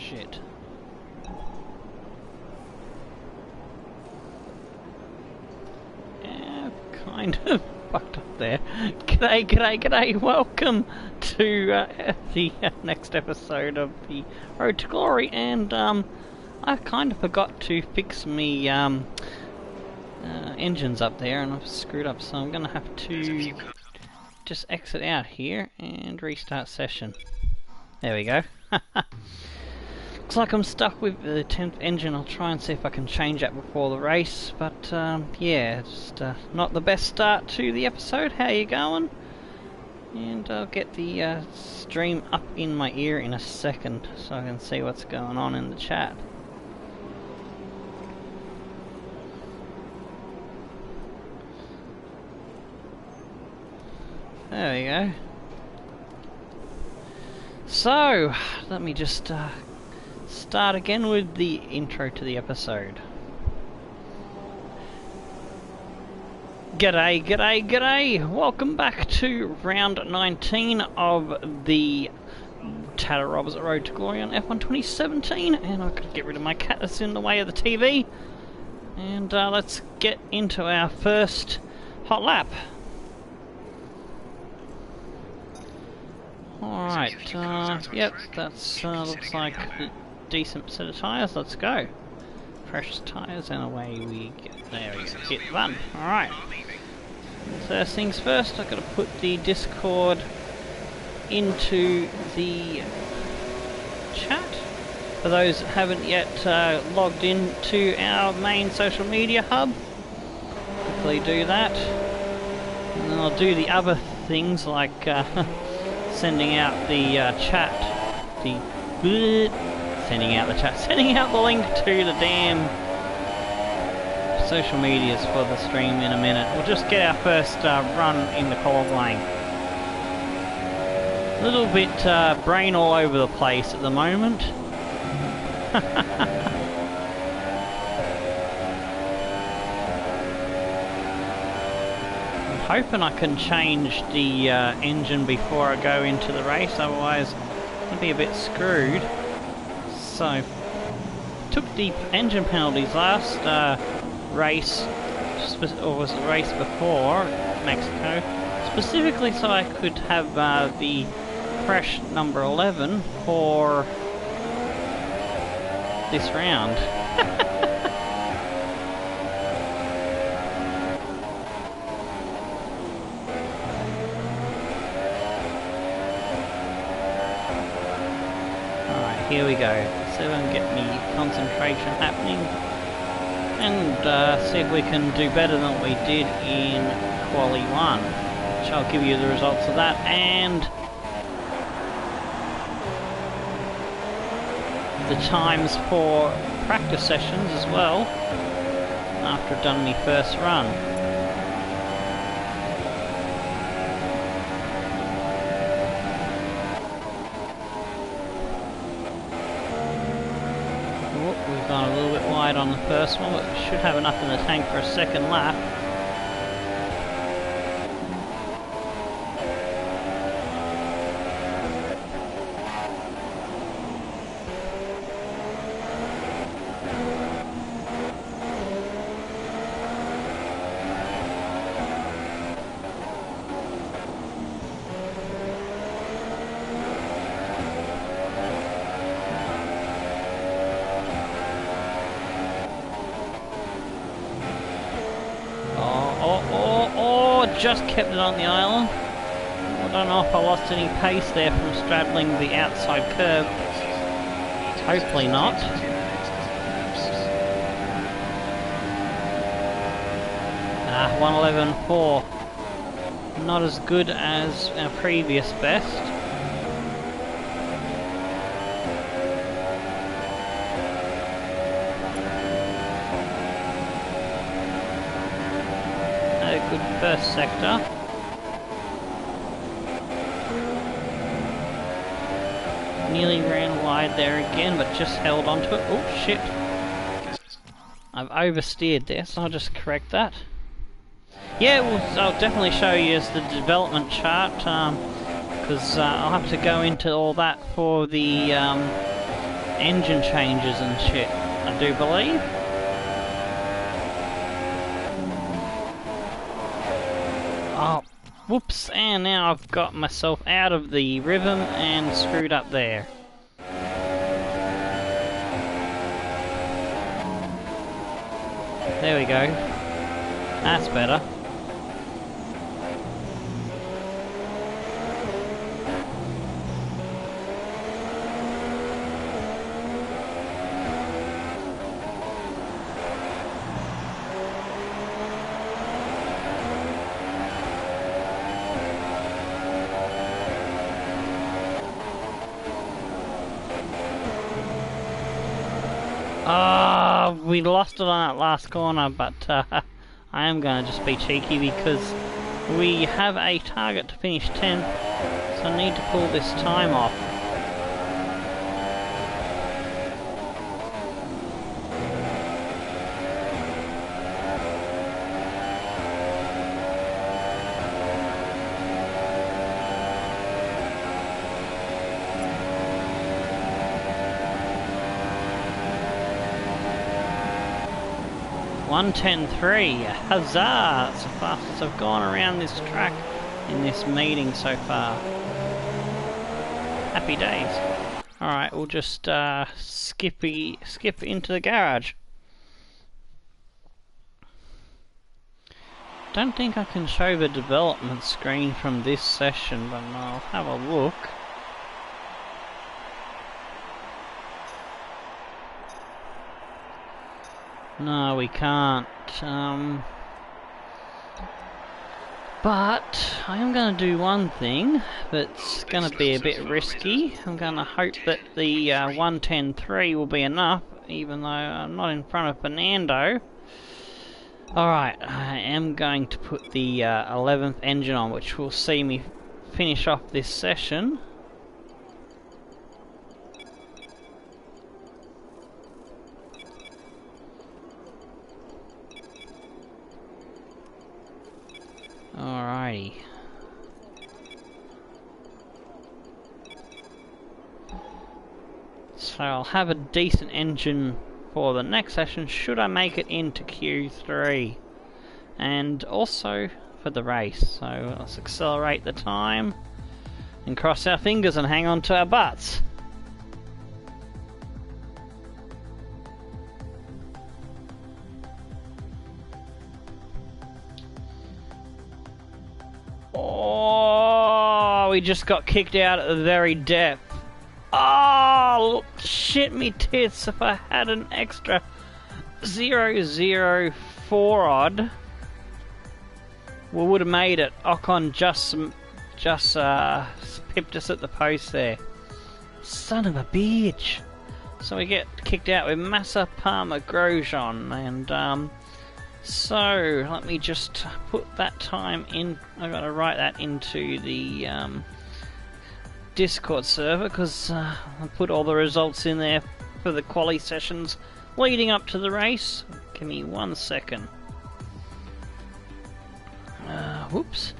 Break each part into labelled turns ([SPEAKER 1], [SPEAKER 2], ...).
[SPEAKER 1] shit. Yeah, kind of fucked up there. G'day, g'day, g'day. Welcome to the next episode of the Road to Glory, and I kind of forgot to fix me engines up there, and I've screwed up, so I'm gonna have to just exit out here and restart session. There we go. Looks like I'm stuck with the 10th engine. I'll try and see if I can change that before the race, but yeah, just not the best start to the episode. How you going? And I'll get the stream up in my ear in a second so I can see what's going on in the chat. There we go. So, let me just start again with the intro to the episode. G'day, g'day, g'day! Welcome back to round 19 of the Tattarov's Road to Glory on F1 2017, and I've got to get rid of my cat that's in the way of the TV. And let's get into our first hot lap. Alright, yep, that's looks like a decent set of tyres. Let's go. Fresh tyres, and away we get. There we go, hit run. Alright. First things first, I've got to put the Discord into the chat. For those that haven't yet logged in to our main social media hub, quickly do that. And then I'll do the other things like sending out the sending out the link to the damn social medias for the stream in a minute. We'll just get our first run in the cold lane. A little bit brain all over the place at the moment. Hoping I can change the engine before I go into the race, otherwise I'll be a bit screwed. So, took the engine penalties last race, or was the race before Mexico, specifically so I could have the crash number 11 for this round. Here we go, so we can get me concentration happening and see if we can do better than what we did in Quali 1, which I'll give you the results of that, and the times for practice sessions as well after I've done my first run. Gone a little bit wide on the first one, but we should have enough in the tank for a second lap. Just kept it on the island. I don't know if I lost any pace there from straddling the outside curb. Hopefully not. 1:11.4. Not as good as our previous best. Good first sector. Nearly ran wide there again, but just held onto it. Oh shit! I've oversteered there, so I'll just correct that. Yeah, well, I'll definitely show you as the development chart, because I'll have to go into all that for the engine changes and shit, I do believe. Oh, whoops, and now I've got myself out of the rhythm and screwed up there. There we go. That's better. We lost it on that last corner, but I am going to just be cheeky because we have a target to finish 10th, so I need to pull this time off. .1:10.3, huzzah! That's the fastest I've gone around this track in this meeting so far. Happy days. Alright, we'll just skip into the garage. Don't think I can show the development screen from this session, but I'll have a look. No, we can't. But I am going to do one thing that's going to be a bit risky. I'm going to hope that the 1:10.3 will be enough, even though I'm not in front of Fernando. Alright, I am going to put the 11th engine on, which will see me finish off this session. Alrighty. So I'll have a decent engine for the next session should I make it into Q3. And also for the race. So let's accelerate the time and cross our fingers and hang on to our butts. Oh, we just got kicked out at the very depth. Oh, shit me tits, if I had an extra 004 odd, we would have made it. Ocon just pipped us at the post there. Son of a bitch. So we get kicked out with Massa, Palmer, Grosjean, and so let me just put that time in. I've got to write that into the Discord server because I put all the results in there for the quali sessions leading up to the race. Give me 1 second. Whoops.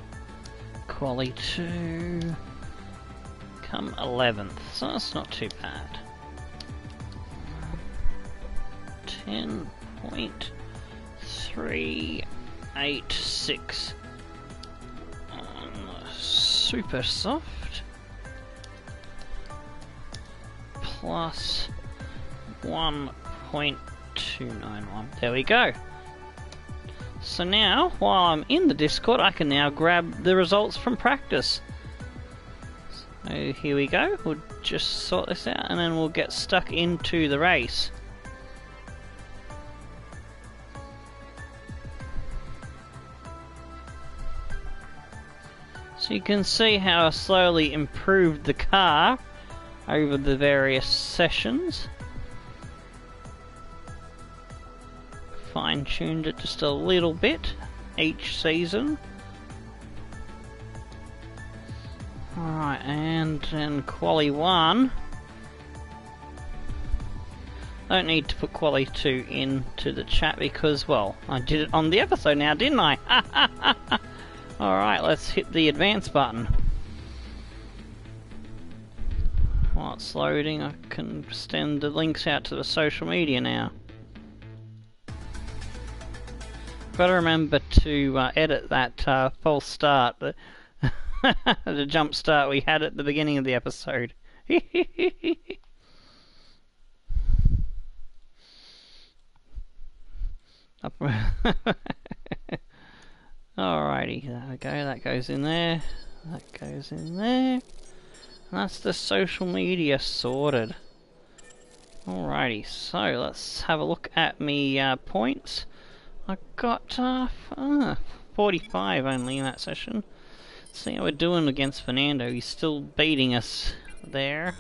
[SPEAKER 1] Quali 2. Come 11th, so that's not too bad. 10.386 on super soft. Plus 1.291. There we go. So now, while I'm in the Discord, I can now grab the results from practice. So here we go. We'll just sort this out and then we'll get stuck into the race. So you can see how I slowly improved the car over the various sessions. Fine-tuned it just a little bit each season. Alright, and then Quali 1. I don't need to put Quali 2 into the chat because, well, I did it on the episode now, didn't I? Alright, let's hit the advance button. Well, it's loading. I can send the links out to the social media now. Gotta remember to edit that false start, the jump start we had at the beginning of the episode. Alrighty, there we go, that goes in there, that goes in there. And that's the social media sorted. Alrighty, so let's have a look at me points. I got 45 only in that session. Let's see how we're doing against Fernando. He's still beating us there.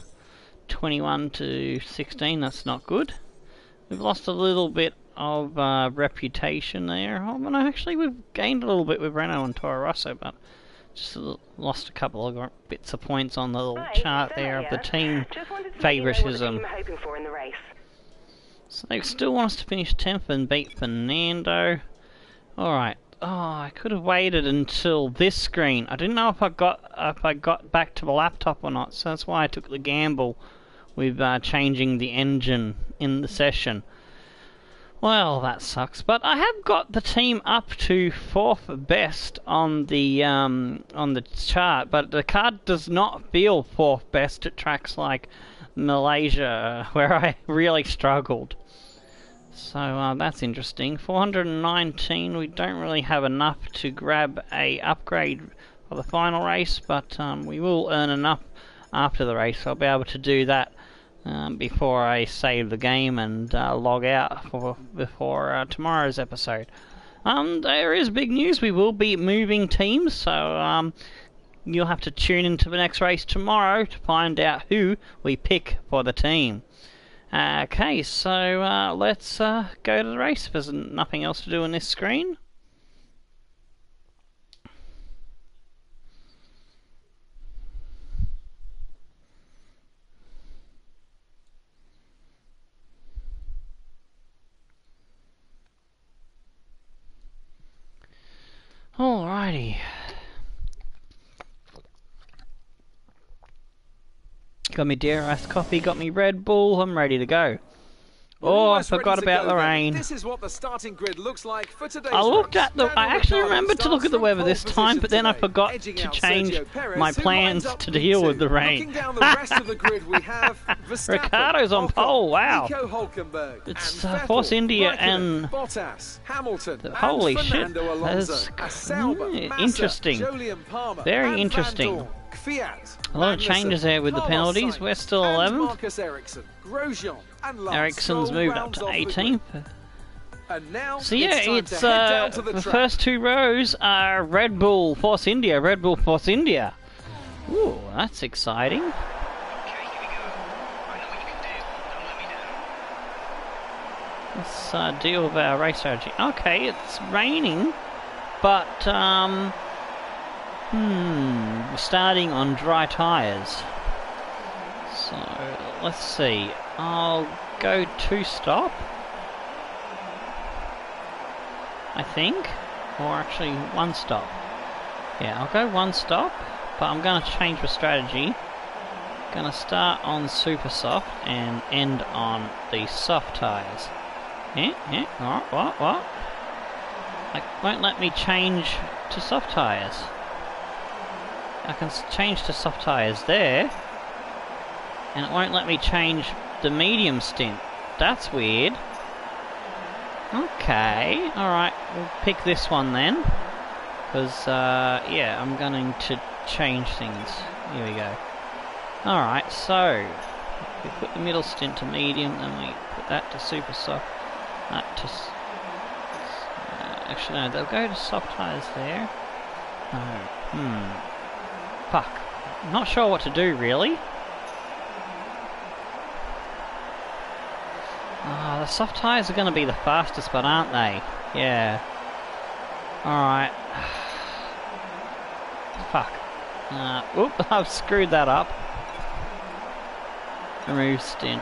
[SPEAKER 1] 21 to 16, that's not good. We've lost a little bit of reputation there. Oh, no, actually we've gained a little bit with Renault and Toro Rosso, but just lost a couple of bits of points on the little chart there of the team favouritism. So they still want us to finish 10th and beat Fernando. Alright. Oh, I could have waited until this screen. I didn't know if I got back to the laptop or not, so that's why I took the gamble with changing the engine in the session. Well, that sucks, but I have got the team up to 4th best on the chart, but the card does not feel 4th best at tracks like Malaysia, where I really struggled. So that's interesting. 419, we don't really have enough to grab a upgrade for the final race, but we will earn enough after the race. I'll be able to do that before I save the game and log out before tomorrow's episode. There is big news. We will be moving teams, so you'll have to tune into the next race tomorrow to find out who we pick for the team. Okay, so let's go to the race if there's nothing else to do on this screen. Alrighty. Got me dear iced coffee, got me Red Bull, I'm ready to go. Oh, I forgot about the rain.
[SPEAKER 2] This is what the starting grid looks like for today's
[SPEAKER 1] I actually remembered to look at the weather this time, but then I forgot to change my plans to deal with the rain. Ricardo's on pole, wow. It's Force India and holy shit, that's interesting. Very interesting. A lot of changes there with the penalties. We're still 11th. Ericsson's moved up to 18th. So yeah, it's the first two rows are Red Bull Force India, Red Bull Force India. Ooh, that's exciting. Let's deal with our race strategy. Okay, it's raining, but we're starting on dry tyres. So let's see. I'll go 2-stop, I think, or actually 1-stop. Yeah, I'll go 1-stop, but I'm going to change the strategy. Going to start on super soft and end on the soft tyres. Yeah, what? It won't let me change to soft tyres. I can change to soft tyres there, and it won't let me change the medium stint. That's weird. Okay, alright, we'll pick this one then, because yeah, I'm going to change things. Here we go. Alright, so we put the middle stint to medium, then we put that to super soft, that to actually no, they'll go to soft tyres there. No, fuck, I'm not sure what to do really. The soft tyres are going to be the fastest, but aren't they? Yeah. Alright. Fuck. Whoop, I've screwed that up. Remove stint.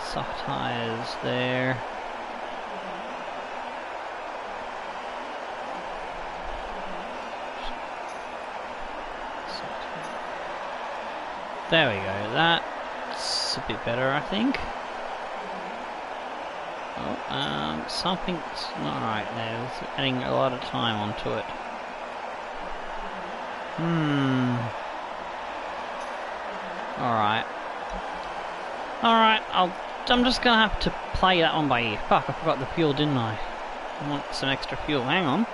[SPEAKER 1] Soft tyres there. There we go, that's a bit better, I think. Oh, something's not right there. It's adding a lot of time onto it. Alright. Alright, I'm just gonna have to play that one by ear. Fuck, I forgot the fuel, didn't I? I want some extra fuel. Hang on.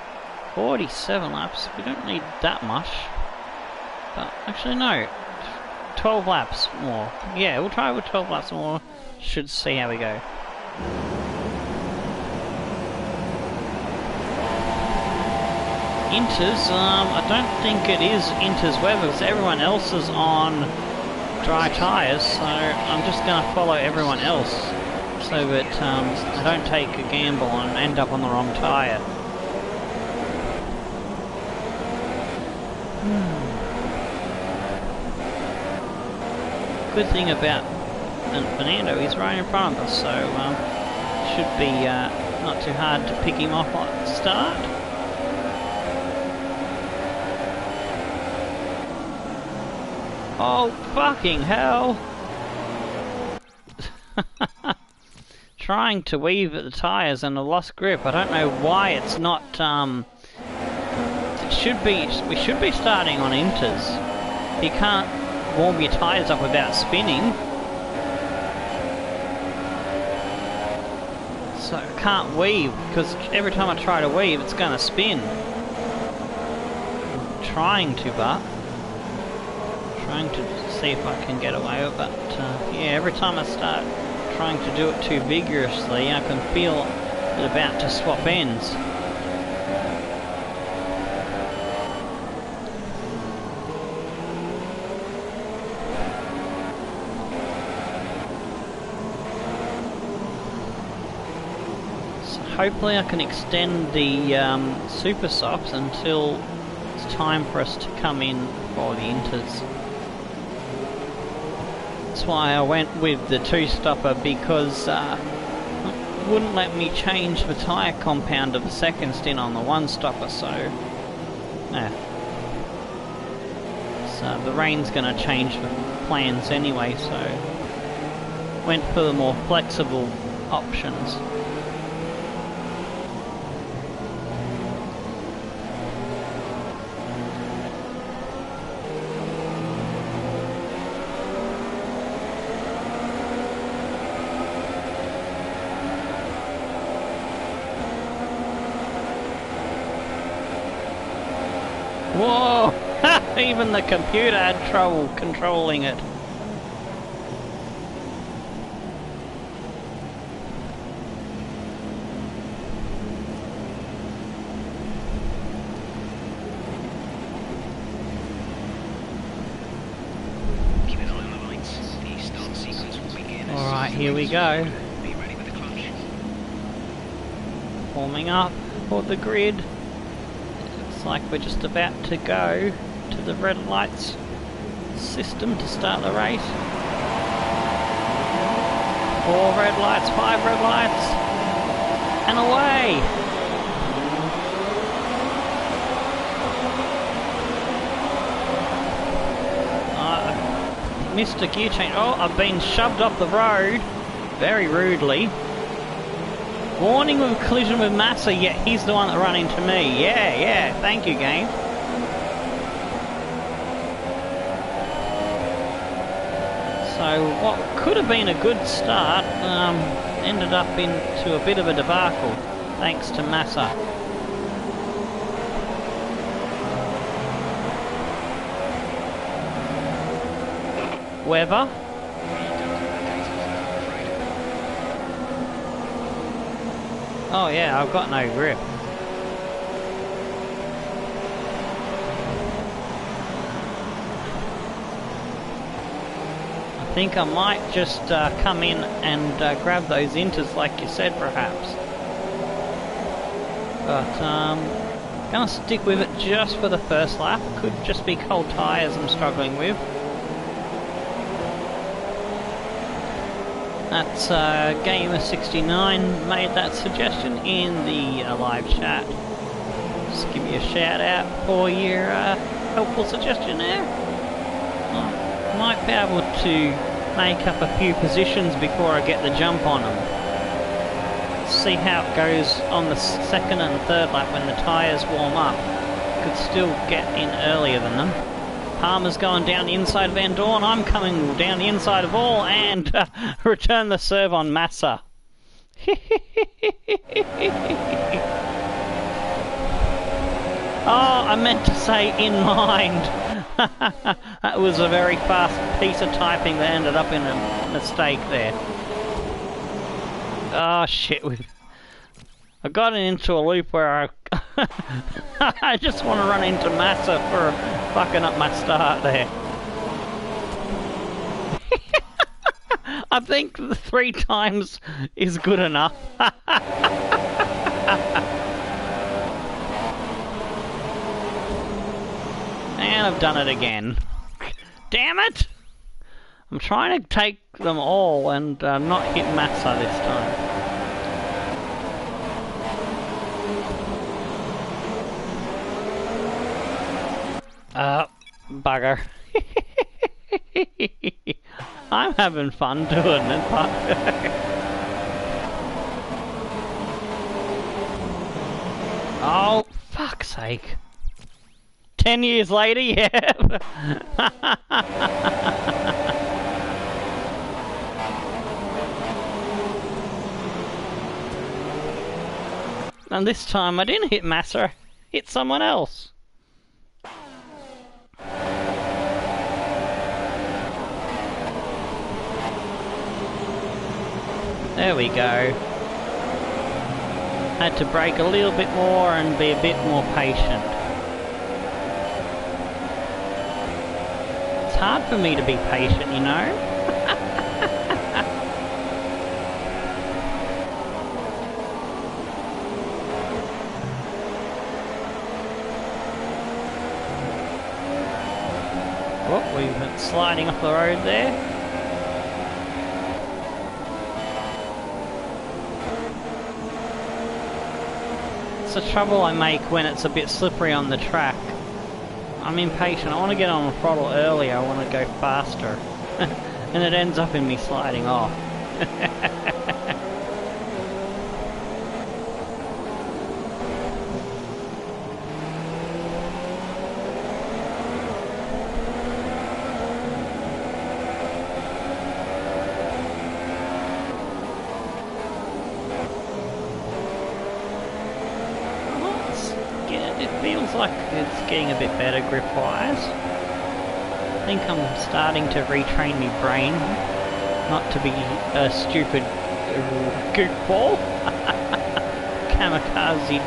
[SPEAKER 1] 47 laps. We don't need that much. But, actually no. 12 laps more. Yeah, we'll try with 12 laps more. Should see how we go. Inters, I don't think it is Inters weather because everyone else is on dry tyres, so I'm just going to follow everyone else so that I don't take a gamble and end up on the wrong tyre. Good thing about Fernando, he's right in front of us, so should be not too hard to pick him off at the start. Oh, fucking hell! Trying to weave at the tyres and I lost grip. I don't know why it's not, it should be, we should be starting on inters. You can't warm your tyres up without spinning. So I can't weave, because every time I try to weave it's gonna spin. I'm trying to, but... trying to see if I can get away with it, but yeah, every time I start trying to do it too vigorously, I can feel it about to swap ends. So hopefully I can extend the super softs until it's time for us to come in for the inters. That's why I went with the two-stopper, because it wouldn't let me change the tyre compound of the second stint on the one-stopper, so yeah. So the rain's going to change the plans anyway, so went for the more flexible options. Whoa! Even the computer had trouble controlling it.
[SPEAKER 3] Keep an eye on the lights. The start sequence will begin.
[SPEAKER 1] Alright, here we go.
[SPEAKER 3] Be ready with the clutch.
[SPEAKER 1] Warming up for the grid. Looks like we're just about to go to the red lights system to start the race. 4 red lights, 5 red lights, and away! I missed a gear change. Oh, I've been shoved off the road very rudely. Warning of collision with Massa, yet he's the one that ran into me. Yeah, thank you, game. So what could have been a good start ended up into a bit of a debacle, thanks to Massa. Weather. Oh yeah, I've got no grip. I think I might just come in and grab those inters like you said, perhaps. But gonna stick with it just for the first lap. Could just be cold tyres I'm struggling with. That's Gamer69 made that suggestion in the live chat. Just give you a shout out for your helpful suggestion there. Oh, might be able to make up a few positions before I get the jump on them. See how it goes on the second and third lap when the tyres warm up. Could still get in earlier than them. Palmer's going down the inside of Van Dorn. I'm coming down the inside of all and return the serve on Massa. Oh, I meant to say in mind. That was a very fast piece of typing that ended up in a mistake there. Oh shit, I got into a loop where I just want to run into Massa for fucking up my start there. I think the 3 times is good enough. And I've done it again. Damn it! I'm trying to take them all and not hit Massa this time. Bugger. I'm having fun doing it, but... Oh, fuck's sake. 10 years later, yeah. And this time I didn't hit Massa, hit someone else. There we go. Had to brake a little bit more and be a bit more patient. It's hard for me to be patient, you know? Oh, we went sliding off the road there. It's the trouble I make when it's a bit slippery on the track. I'm impatient. I want to get on the throttle earlier. I want to go faster. And it ends up in me sliding off. Like it's getting a bit better grip-wise. I think I'm starting to retrain my brain not to be a stupid goofball. Kamikaze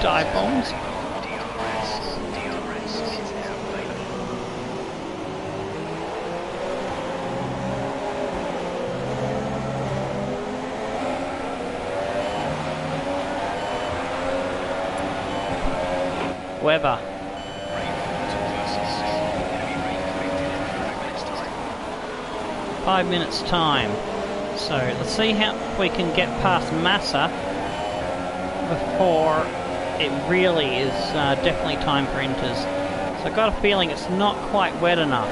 [SPEAKER 1] dive bombs. Weber. Five minutes time. So let's see how we can get past Massa before it really is definitely time for inters. So I've got a feeling it's not quite wet enough.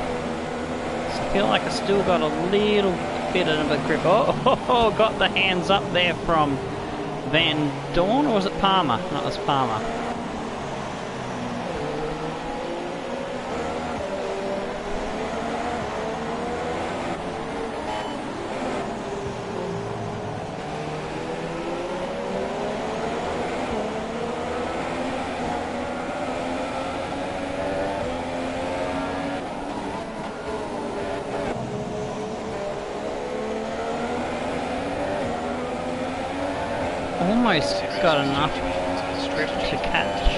[SPEAKER 1] So I feel like I still got a little bit of a grip. Oh, got the hands up there from Van Dorn, or was it Palmer? No, it was Palmer. Almost got enough grip to catch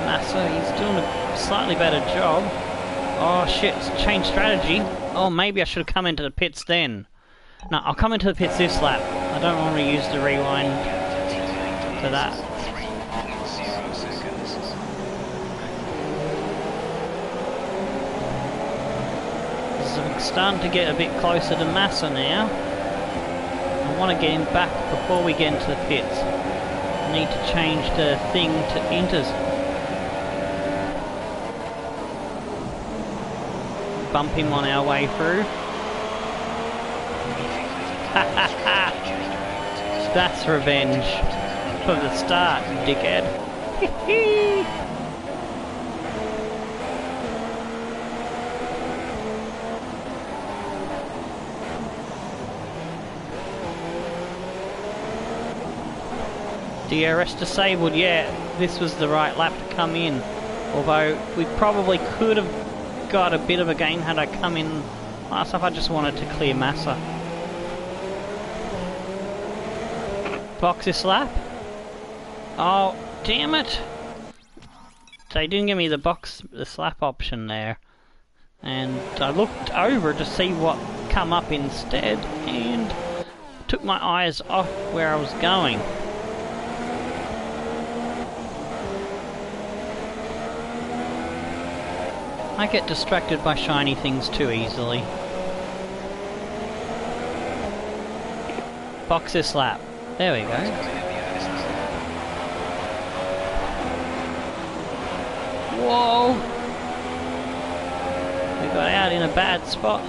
[SPEAKER 1] Massa. He's doing a slightly better job. Oh shit, change strategy. Oh, maybe I should have come into the pits then. No, I'll come into the pits this lap. I don't want to use the rewind to that. So I'm starting to get a bit closer to Massa now. I want to get him back before we get into the pits. I need to change the thing to inters. bump him on our way through. That's revenge for the start, dickhead. DRS disabled, yeah, this was the right lap to come in. Although we probably could have got a bit of a gain had I come in last lap. I just wanted to clear Massa. Box this lap. Oh, damn it! They didn't give me the slap option there. And I looked over to see what come up instead and took my eyes off where I was going. I get distracted by shiny things too easily. Box this lap. There we go. Whoa! We got out in a bad spot.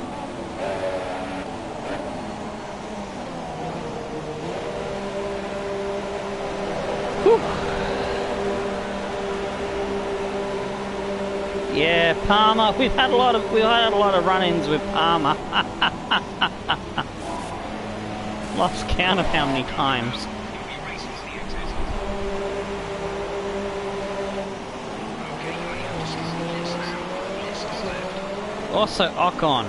[SPEAKER 1] Whew. Yeah, Palmer. We've had a lot of run-ins with Palmer. Lost count of how many times. Also Ocon.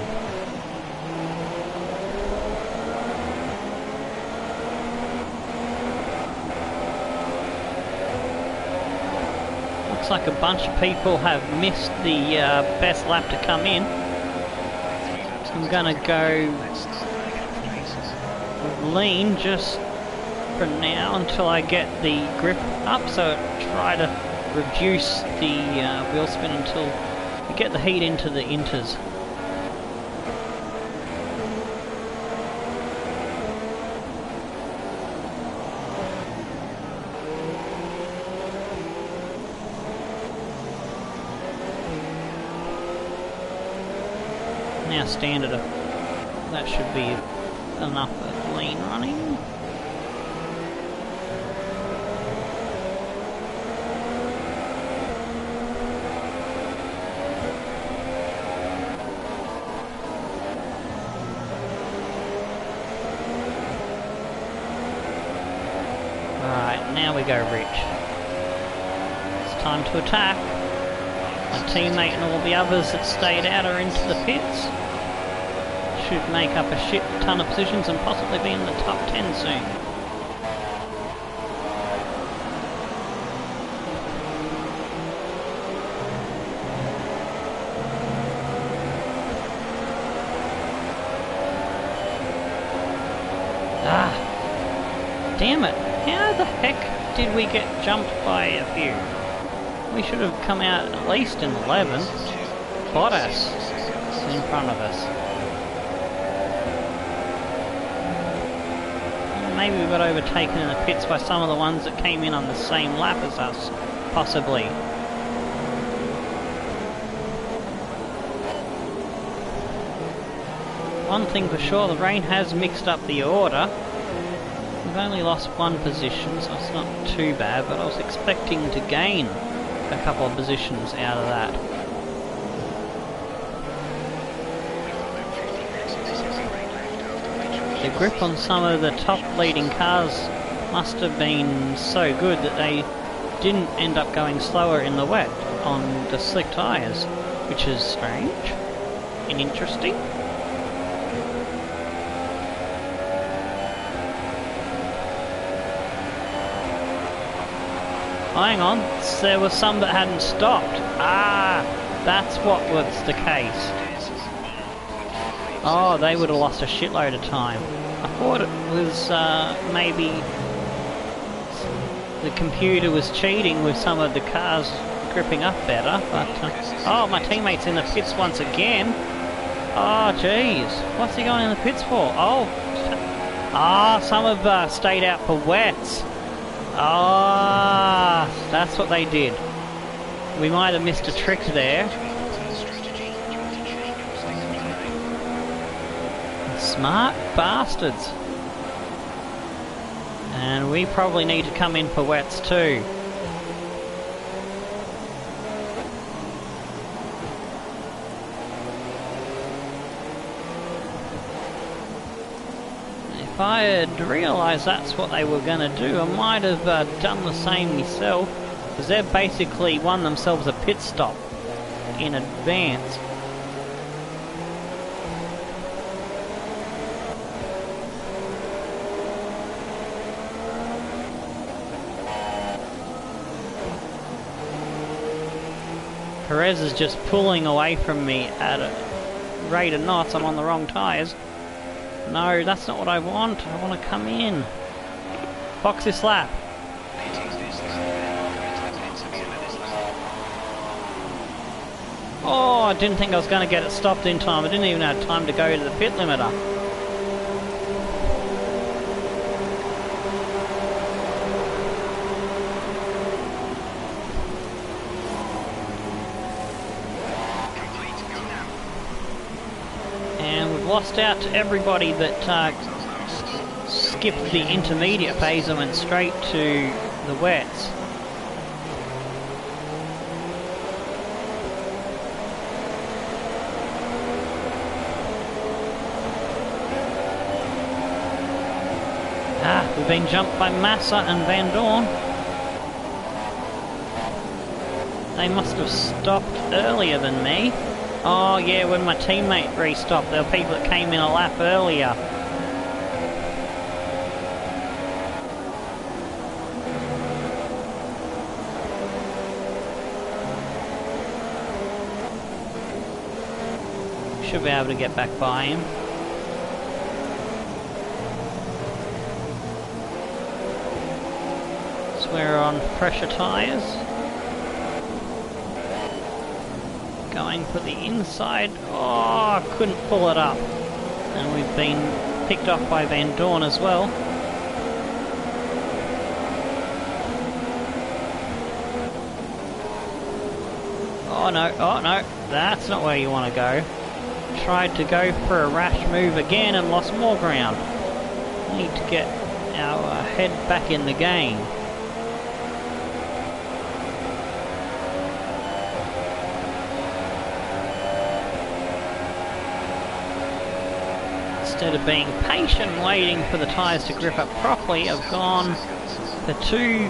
[SPEAKER 1] Looks like a bunch of people have missed the best lap to come in. So I'm gonna go lean just for now until I get the grip up, so try to reduce the wheel spin until we get the heat into the inters. Now standard, that should be enough of lean running. Alright, now we go Rich. It's time to attack. My teammate and all the others that stayed out are into the pits. Should make up a shit ton of positions and possibly be in the top 10 soon. Ah, damn it. How the heck did we get jumped by a few? We should have come out at least in 11th. Bottas in front of us. Maybe we got overtaken in the pits by some of the ones that came in on the same lap as us, possibly. One thing for sure, the rain has mixed up the order. We've only lost one position, so it's not too bad, but I was expecting to gain a couple of positions out of that. The grip on some of the top leading cars must have been so good that they didn't end up going slower in the wet on the slick tyres, which is strange and interesting. Hang on, there were some that hadn't stopped. Ah, that's what was the case. Oh, they would have lost a shitload of time. I thought it was maybe the computer was cheating with some of the cars gripping up better, but oh, my teammate's in the pits once again. Oh, jeez, what's he going in the pits for? Oh, some have stayed out for wets. Ah, that's what they did. We might have missed a trick there. Smart bastards. And we probably need to come in for wets too. If I had realised that's what they were going to do, I might have done the same myself, because they've basically won themselves a pit stop in advance. Perez is just pulling away from me at a rate of knots. I'm on the wrong tyres. No, that's not what I want. I want to come in. Box this lap. Oh, I didn't think I was going to get it stopped in time. I didn't even have time to go to the pit limiter. Lost out to everybody that skipped the intermediate phase and went straight to the wets. We've been jumped by Massa and Van Dorn. They must have stopped earlier than me. Oh yeah, when my teammate restopped, there were people that came in a lap earlier. Should be able to get back by him. So we're on pressure tyres. Going for the inside. Oh, I couldn't pull it up. And we've been picked off by Van Dorn as well. Oh no, that's not where you want to go. Tried to go for a rash move again and lost more ground. Need to get our head back in the game. Instead of being patient and waiting for the tyres to grip up properly, I've gone for two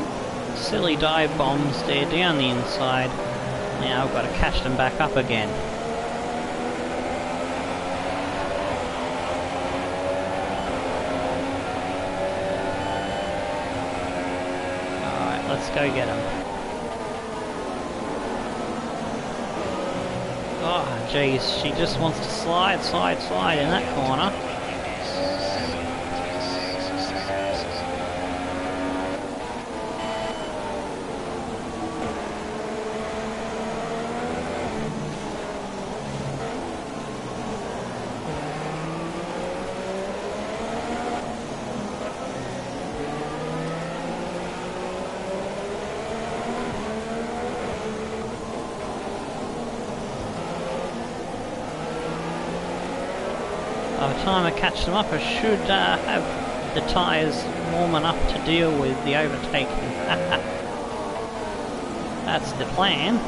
[SPEAKER 1] silly dive bombs there down the inside. Now I've got to catch them back up again. Alright, let's go get them. Oh jeez, she just wants to slide in that corner. By the time I catch them up, I should have the tyres warm enough to deal with the overtaking. That's the plan.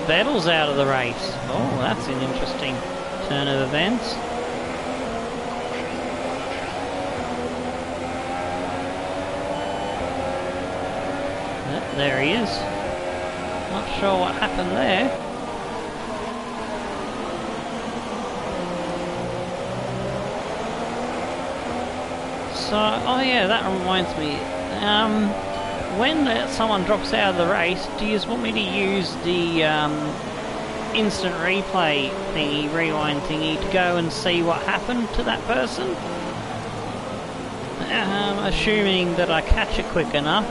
[SPEAKER 1] Vettel's out of the race. Oh, that's an interesting turn of events. There he is. Not sure what happened there. So, oh yeah, that reminds me. When someone drops out of the race, do you want me to use the instant replay thingy, rewind thingy, to go and see what happened to that person? Assuming that I catch it quick enough.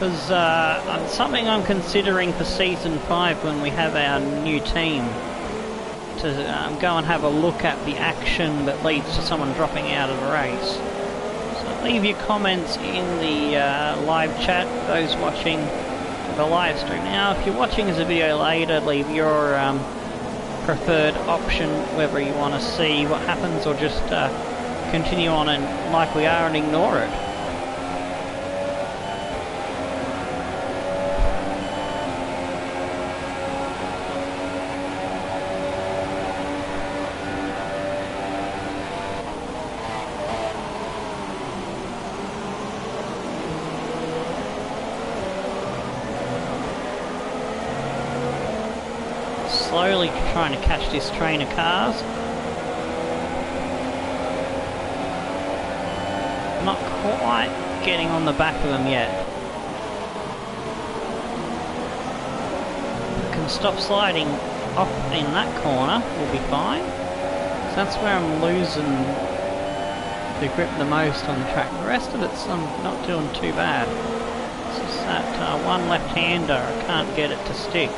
[SPEAKER 1] Because something I'm considering for Season 5 when we have our new team, to go and have a look at the action that leads to someone dropping out of the race. So leave your comments in the live chat, those watching the live stream. Now, if you're watching as a video later, leave your preferred option, whether you want to see what happens or just continue on and like we are and ignore it. Slowly trying to catch this train of cars. Not quite getting on the back of them yet. If I can stop sliding off in that corner, we'll be fine. So that's where I'm losing the grip the most on the track. The rest of it's I'm not doing too bad. It's just that one left-hander, I can't get it to stick.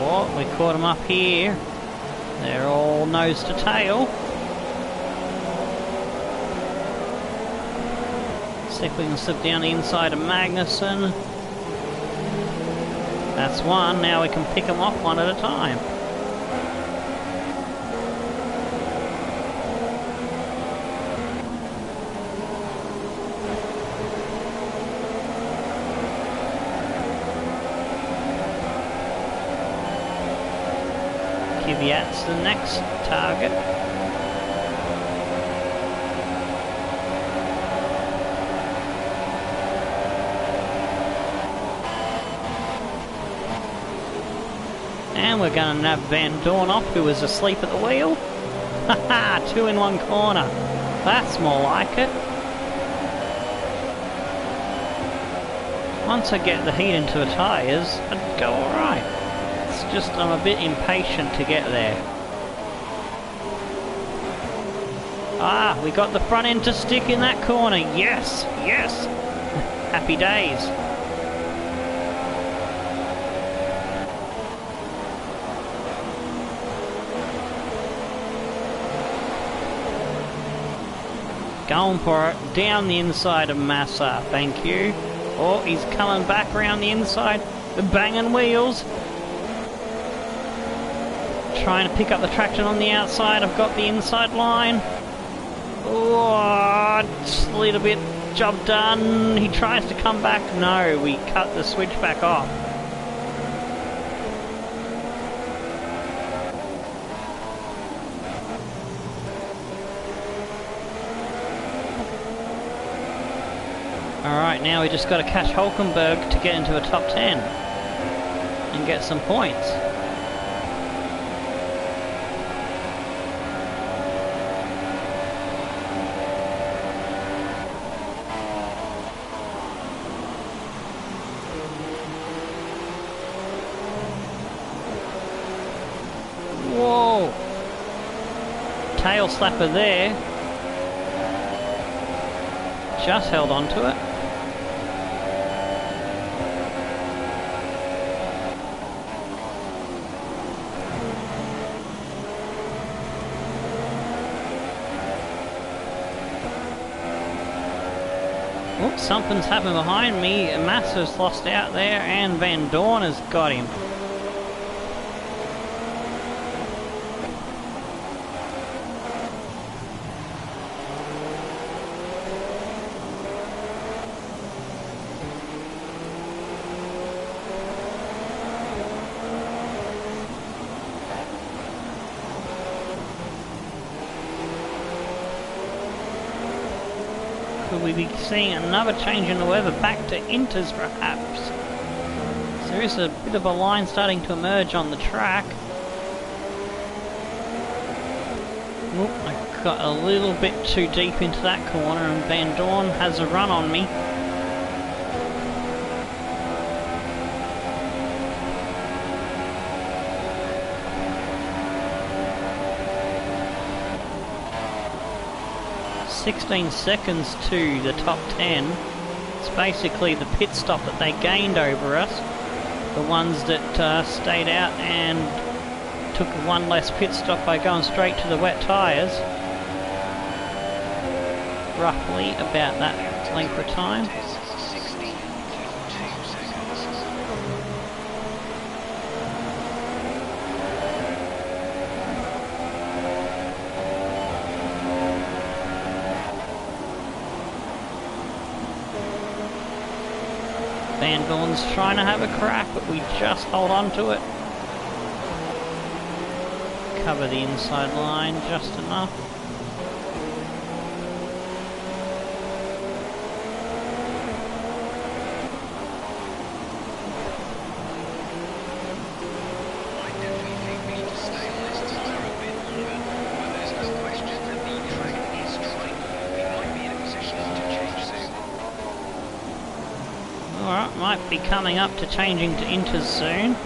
[SPEAKER 1] Oh, we caught them up here. They're all nose to tail. See if we can slip down the inside of Magnussen. That's one. Now we can pick them off one at a time. Kvyat's the next target. And we're going to nab Van Dorn off, who was asleep at the wheel. Haha, two in one corner. That's more like it. Once I get the heat into the tyres, I'd go alright. It's just I'm a bit impatient to get there. Ah, we got the front end to stick in that corner. Yes, yes. Happy days. Going for it. Down the inside of Massa. Thank you. Oh, he's coming back around the inside. The banging wheels. Trying to pick up the traction on the outside. I've got the inside line. Oh, just a little bit. Job done. He tries to come back. No, we cut the switch back off. Alright, now we just got to catch Hulkenberg to get into a top 10 and get some points. Whoa! Tail slapper there. Just held on to it. Oops, something's happened behind me. Massa's lost out there and Van Dorn has got him. Could we be seeing another change in the weather back to Inters perhaps? So there is a bit of a line starting to emerge on the track. Oop, I got a little bit too deep into that corner and Van Dorn has a run on me. 16 seconds to the top 10. It's basically the pit stop that they gained over us. The ones that stayed out and took one less pit stop by going straight to the wet tyres. Roughly about that length of time. Van Dorn's trying to have a crack, but we just hold on to it. Cover the inside line just enough. Alright, might be coming up to changing to inters soon.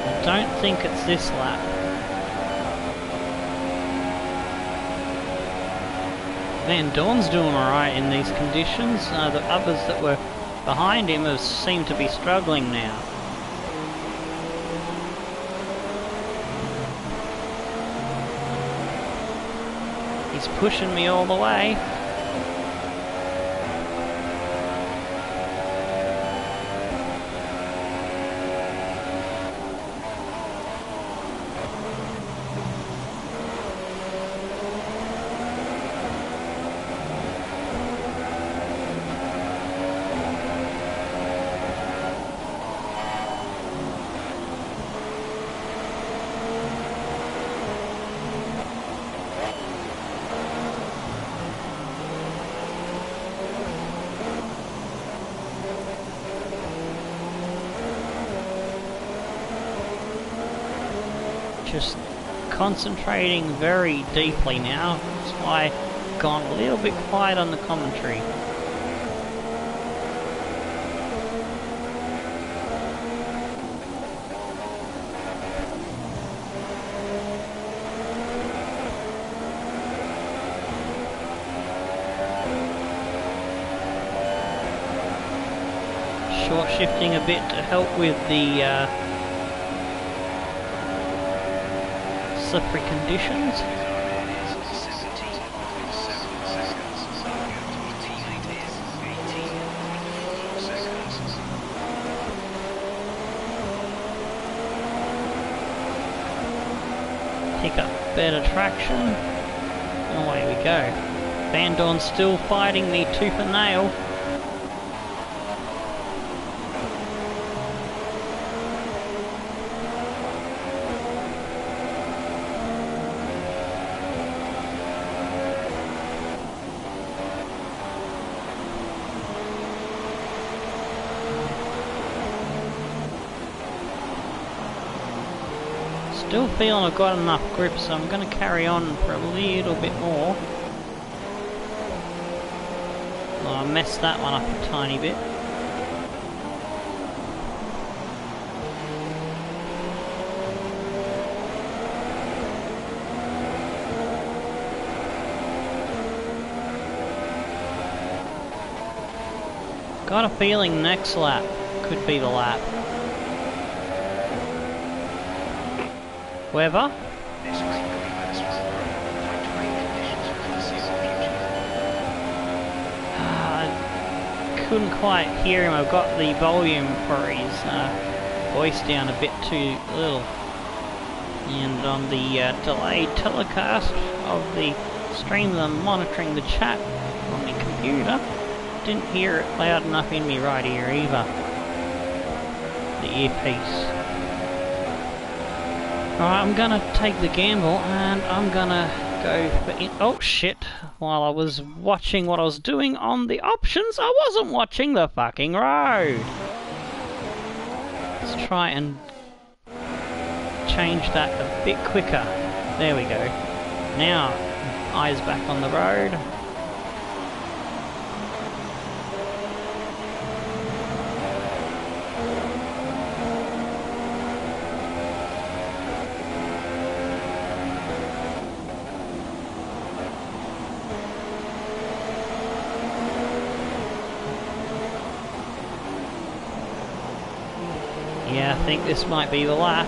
[SPEAKER 1] I don't think it's this lap. Van Dorn's doing alright in these conditions. The others that were behind him seem to be struggling now. He's pushing me all the way. Just concentrating very deeply now. That's why I've gone a little bit quiet on the commentary. Short shifting a bit to help with the slippery conditions. Pick up better traction, and away we go. Van Dorn's still fighting me tooth and nail. Still feeling I've got enough grip, so I'm going to carry on for a little bit more. Well, I messed that one up a tiny bit. Got a feeling next lap could be the lap. Weather. I couldn't quite hear him. I've got the volume for his voice down a bit too little. And on the delayed telecast of the stream that I'm monitoring the chat on the computer, didn't hear it loud enough in me right ear either. The earpiece. Alright, I'm gonna take the gamble and I'm gonna go for oh shit, while I was watching what I was doing on the options, I wasn't watching the fucking road. Let's try and change that a bit quicker. There we go. Now, eyes back on the road. Yeah, I think this might be the lap.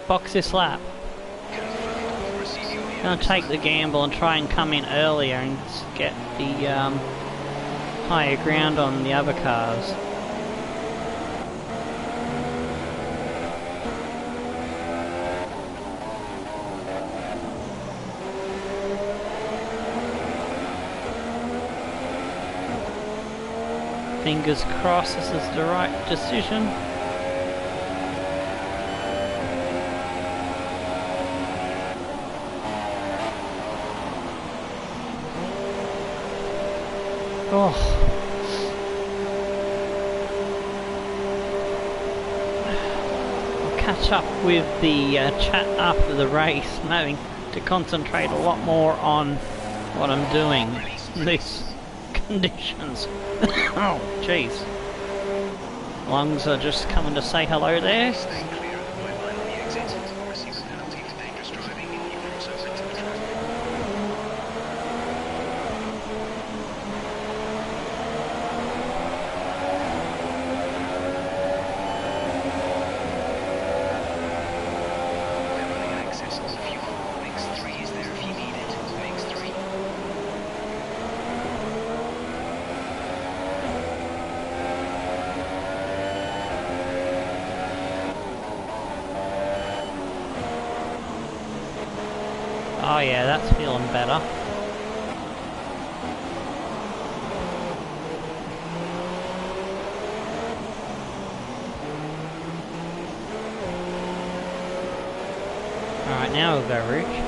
[SPEAKER 1] Box this lap. I'm gonna take the gamble and try and come in earlier and get the higher ground on the other cars. Fingers crossed this is the right decision. Oh. I'll catch up with the chat after the race. I'm having to concentrate a lot more on what I'm doing in these conditions. Oh, jeez. Lungs are just coming to say hello there.
[SPEAKER 3] Stay clear of the white line on the exit. Receive a penalty for dangerous driving if you cross over into the traffic. They're running access on the fuel. Mix 3 is there if you need it. Mix 3.
[SPEAKER 1] Oh yeah, that's feeling better. Alright, now we'll go Rooch.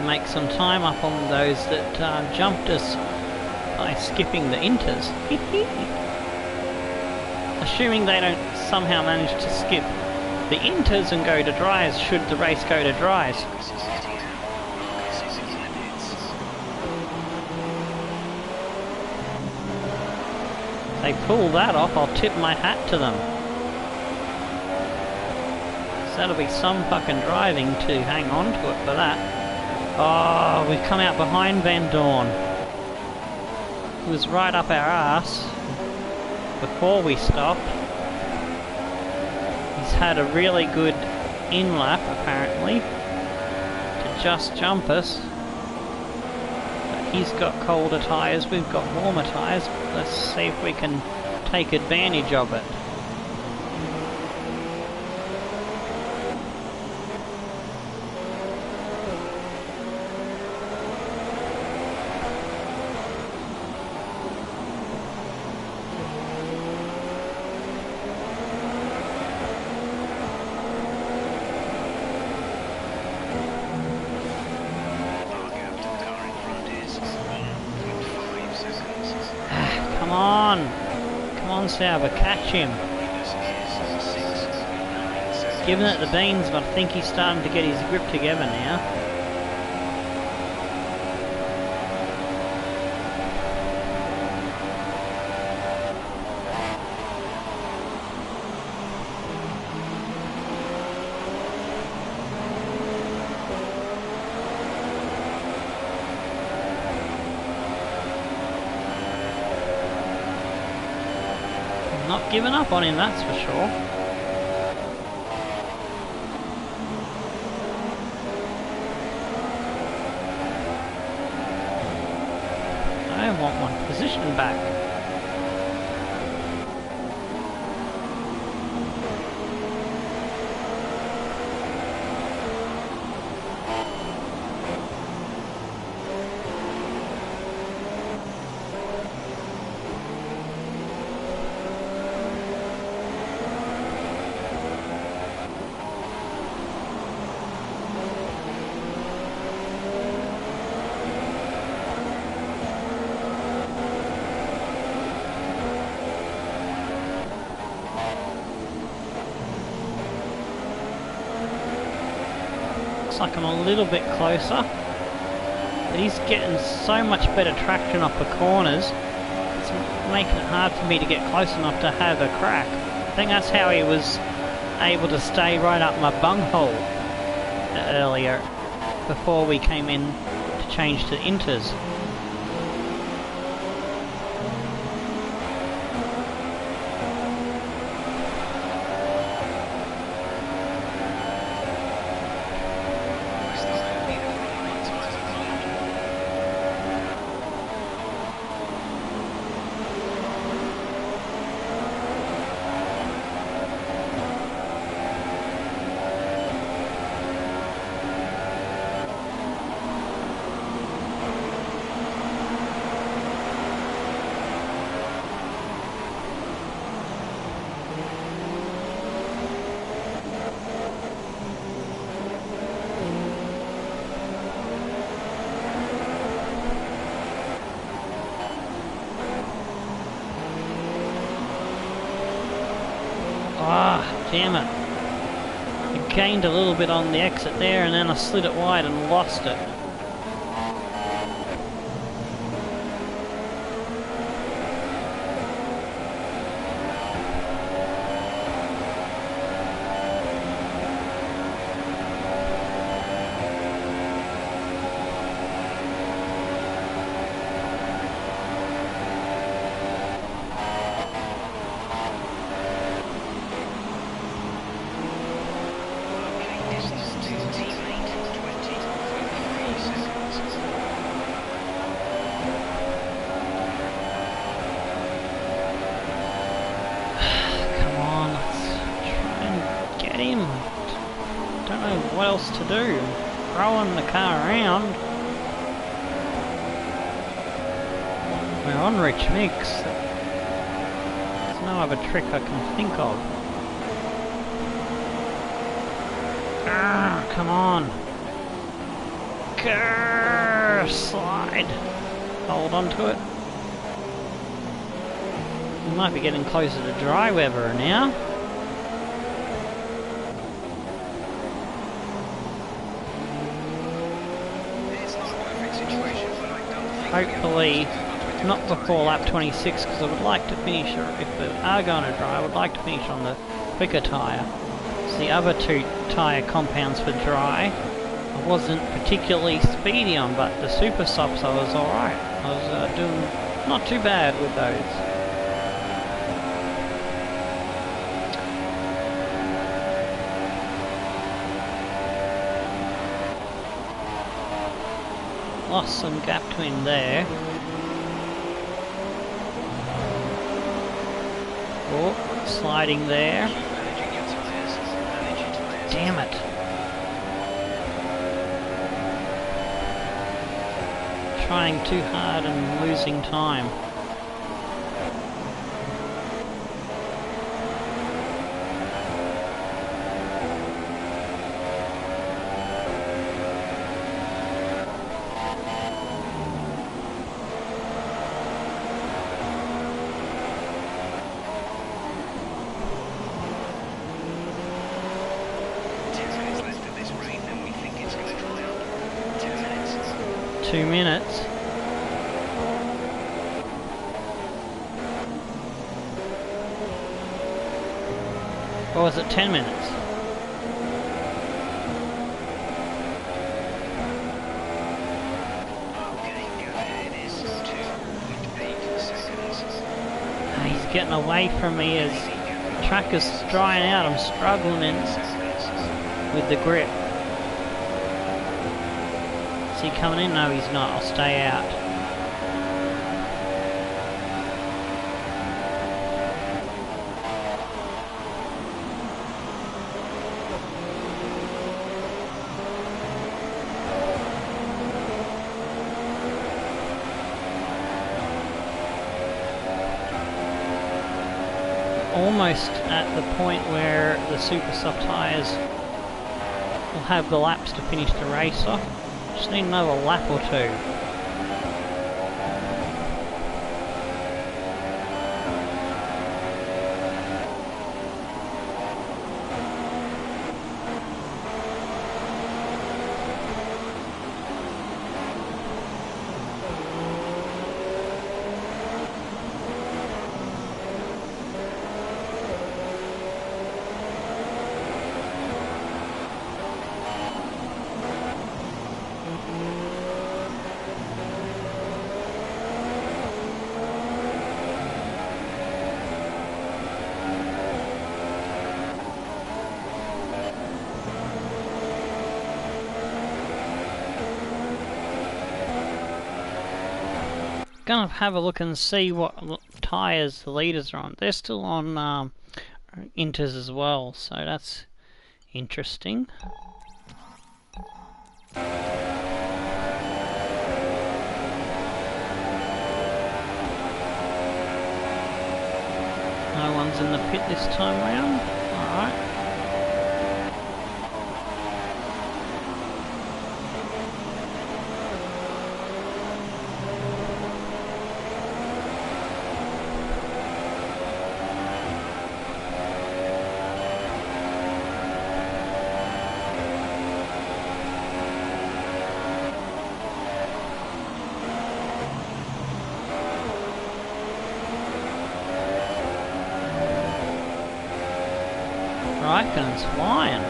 [SPEAKER 1] Make some time up on those that jumped us by skipping the inters. Assuming they don't somehow manage to skip the inters and go to dries should the race go to dries. If they pull that off, I'll tip my hat to them. So that'll be some fucking driving to hang on to it for that. Oh, we've come out behind Van Dorn. He was right up our ass before we stopped. He's had a really good in-lap, apparently, to just jump us. But he's got colder tyres, we've got warmer tyres. Let's see if we can take advantage of it. Come on, Sauber, catch him. Giving it the beans, but I think he's starting to get his grip together now. Not giving up on him, that's for sure. I want my position back. Looks like I'm a little bit closer. But he's getting so much better traction off the corners. It's making it hard for me to get close enough to have a crack. I think that's how he was able to stay right up my bunghole earlier, before we came in to change to inters. Damn it. I gained a little bit on the exit there and then I slid it wide and lost it. What else to do? Throwing the car around. We're on rich mix. There's no other trick I can think of. Ah, come on. Grrr, slide. Hold on to it. We might be getting closer to dry weather now. Hopefully not before lap 26, because I would like to finish, if we are going to dry, I would like to finish on the quicker tyre. So the other two tyre compounds for dry, I wasn't particularly speedy on, but the super softs I was alright. I was doing not too bad with those. Lost some gap between there. Oh, sliding there. Damn it. Trying too hard and losing time. Two minutes. Or was it 10 minutes? He's getting away from me as the track is drying out. I'm struggling with the grip. Is he coming in? No, he's not. I'll stay out. Almost at the point where the super soft tyres will have the laps to finish the race off. Just need another lap or two. gonna have a look and see what tyres the leaders are on. They're still on inters as well, so that's interesting. No one's in the pit this time round. Alright. Raikkonen's flying.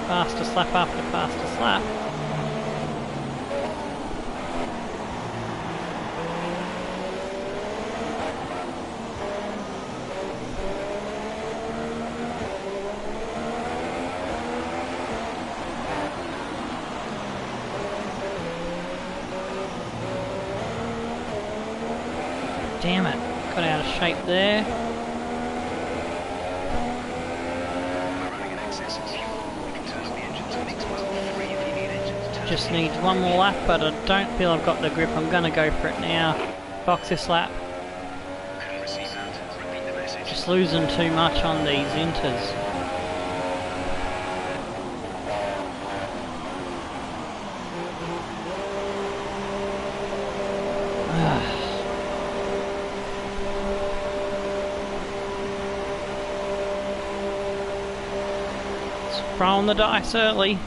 [SPEAKER 1] Fastest lap after fastest lap. Damn it. Got out of shape there. Just needs one more lap, but I don't feel I've got the grip. I'm going to go for it now. Box this lap. Just losing too much on these inters. Throwing the dice early.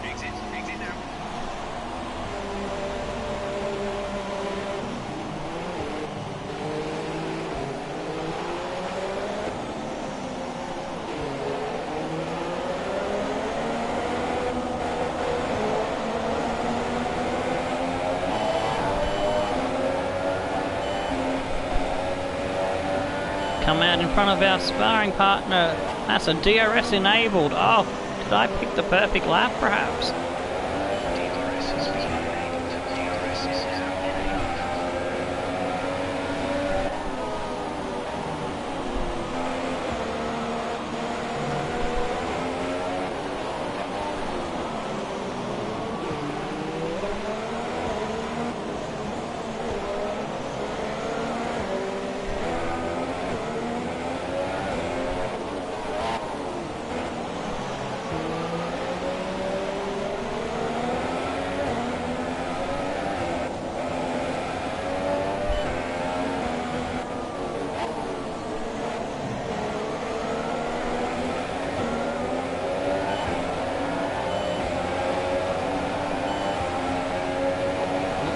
[SPEAKER 3] Exit now.
[SPEAKER 1] Come out in front of our sparring partner. That's a DRS enabled. Oh, did I pick the perfect lap perhaps?
[SPEAKER 3] DRS has been enabled. DRS is now enabled.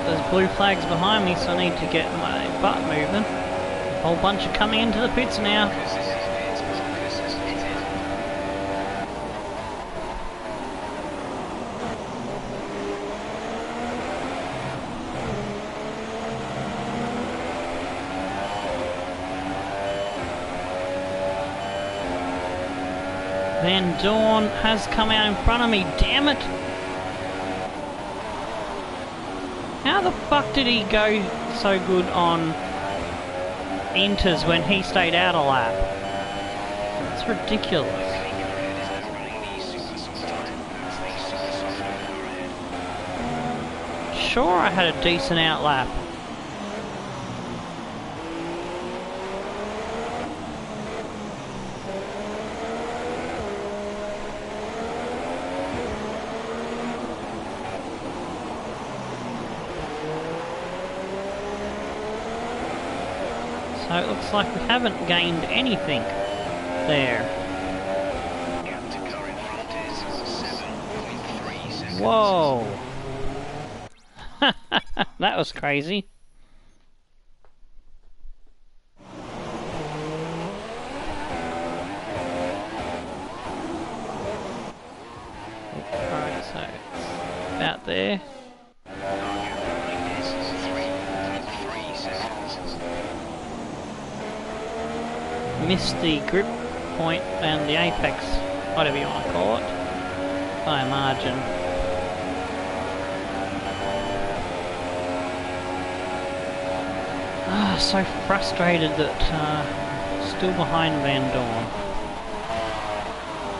[SPEAKER 1] There's blue flags behind me, so I need to get my butt moving. A whole bunch are coming into the pits now. Van Dorn has come out in front of me, damn it! How the fuck did he go so good on inters when he stayed out a lap? That's ridiculous. Sure, I had a decent out lap. So it looks like we haven't gained anything there.
[SPEAKER 3] Gap to car in front is 7.3 seconds.
[SPEAKER 1] Whoa! That was crazy. Alright, so it's about there. Missed the grip point and the apex, whatever you want to call it. by a margin. So frustrated that still behind Van Dorn.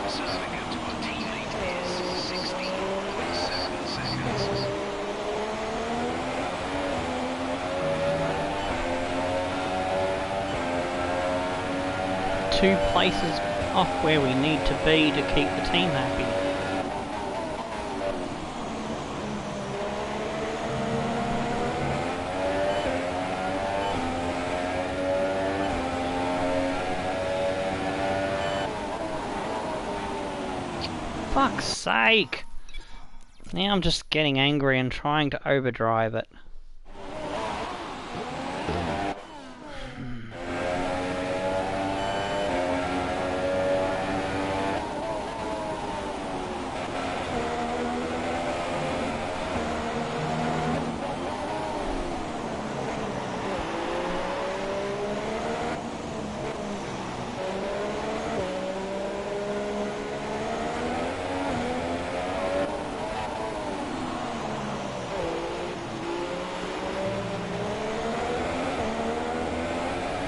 [SPEAKER 3] Serving out to our teammate is 16.7 seconds.
[SPEAKER 1] 2 places off where we need to be to keep the team happy. Fuck's sake! Now I'm just getting angry and trying to overdrive it.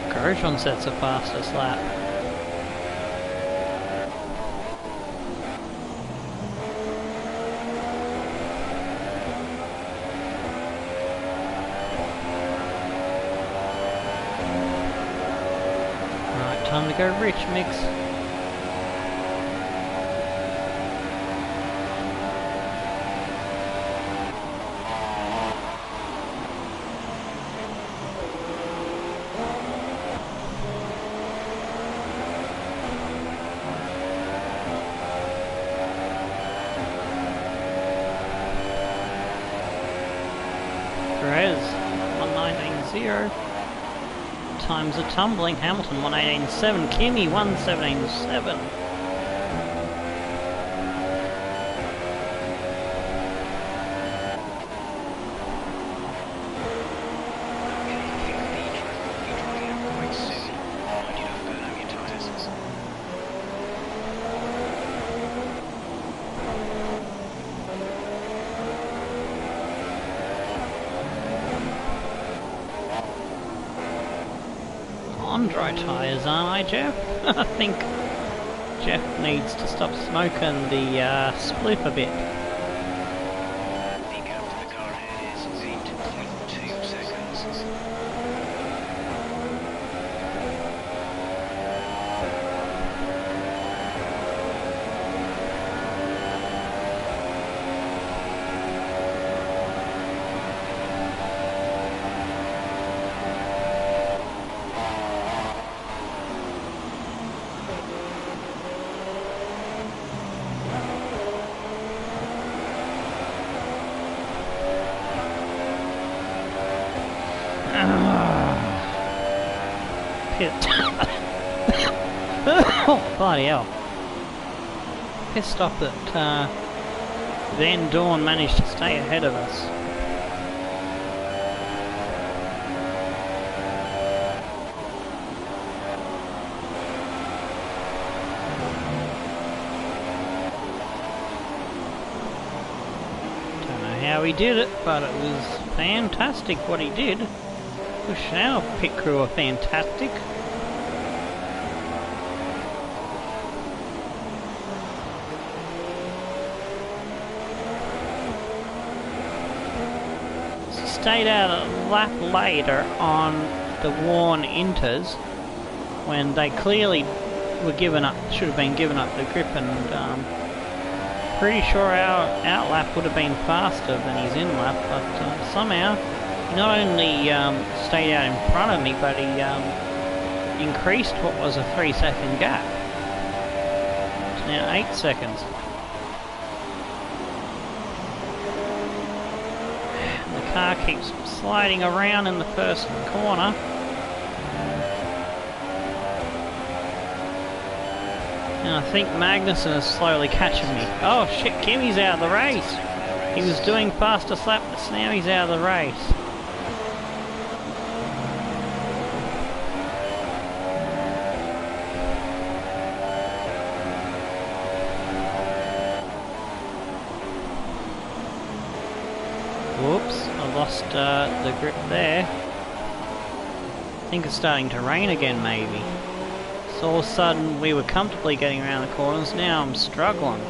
[SPEAKER 1] Grosjean sets the fastest lap. Alright, time to go rich, Mix. Perez, 1:19.0. Times are tumbling. Hamilton 1:18.7. Kimi 1:17.7. On dry tyres, aren't I, Jeff? I think Jeff needs to stop smoking the spliff a bit.
[SPEAKER 3] The gap to the car ahead is 8.2 seconds.
[SPEAKER 1] Oh, bloody hell. Pissed off that Van Dorn managed to stay ahead of us. Don't know how he did it, but it was fantastic what he did. Wish our pit crew are fantastic. Stayed out a lap later on the worn Inters when they clearly were given up, should have been given up the grip, and pretty sure our out lap would have been faster than his in lap, but somehow he not only stayed out in front of me, but he increased what was a 3-second gap. It's now 8 seconds. The car keeps sliding around in the first corner. And I think Magnussen is slowly catching me. Oh shit, Kimi's out of the race. He was doing fastest lap, but now he's out of the race. the grip there. I think it's starting to rain again, maybe. So all of a sudden we were comfortably getting around the corners, now I'm struggling.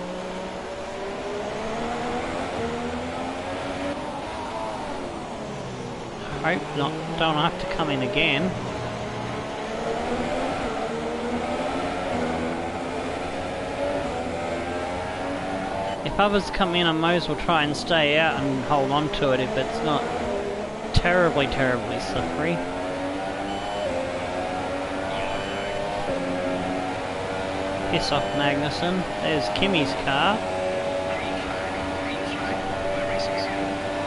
[SPEAKER 1] Hope not, don't have to come in again. If others come in, I might as well try and stay out and hold on to it if it's not terribly slippery. Piss off, Magnussen. There's Kimi's car.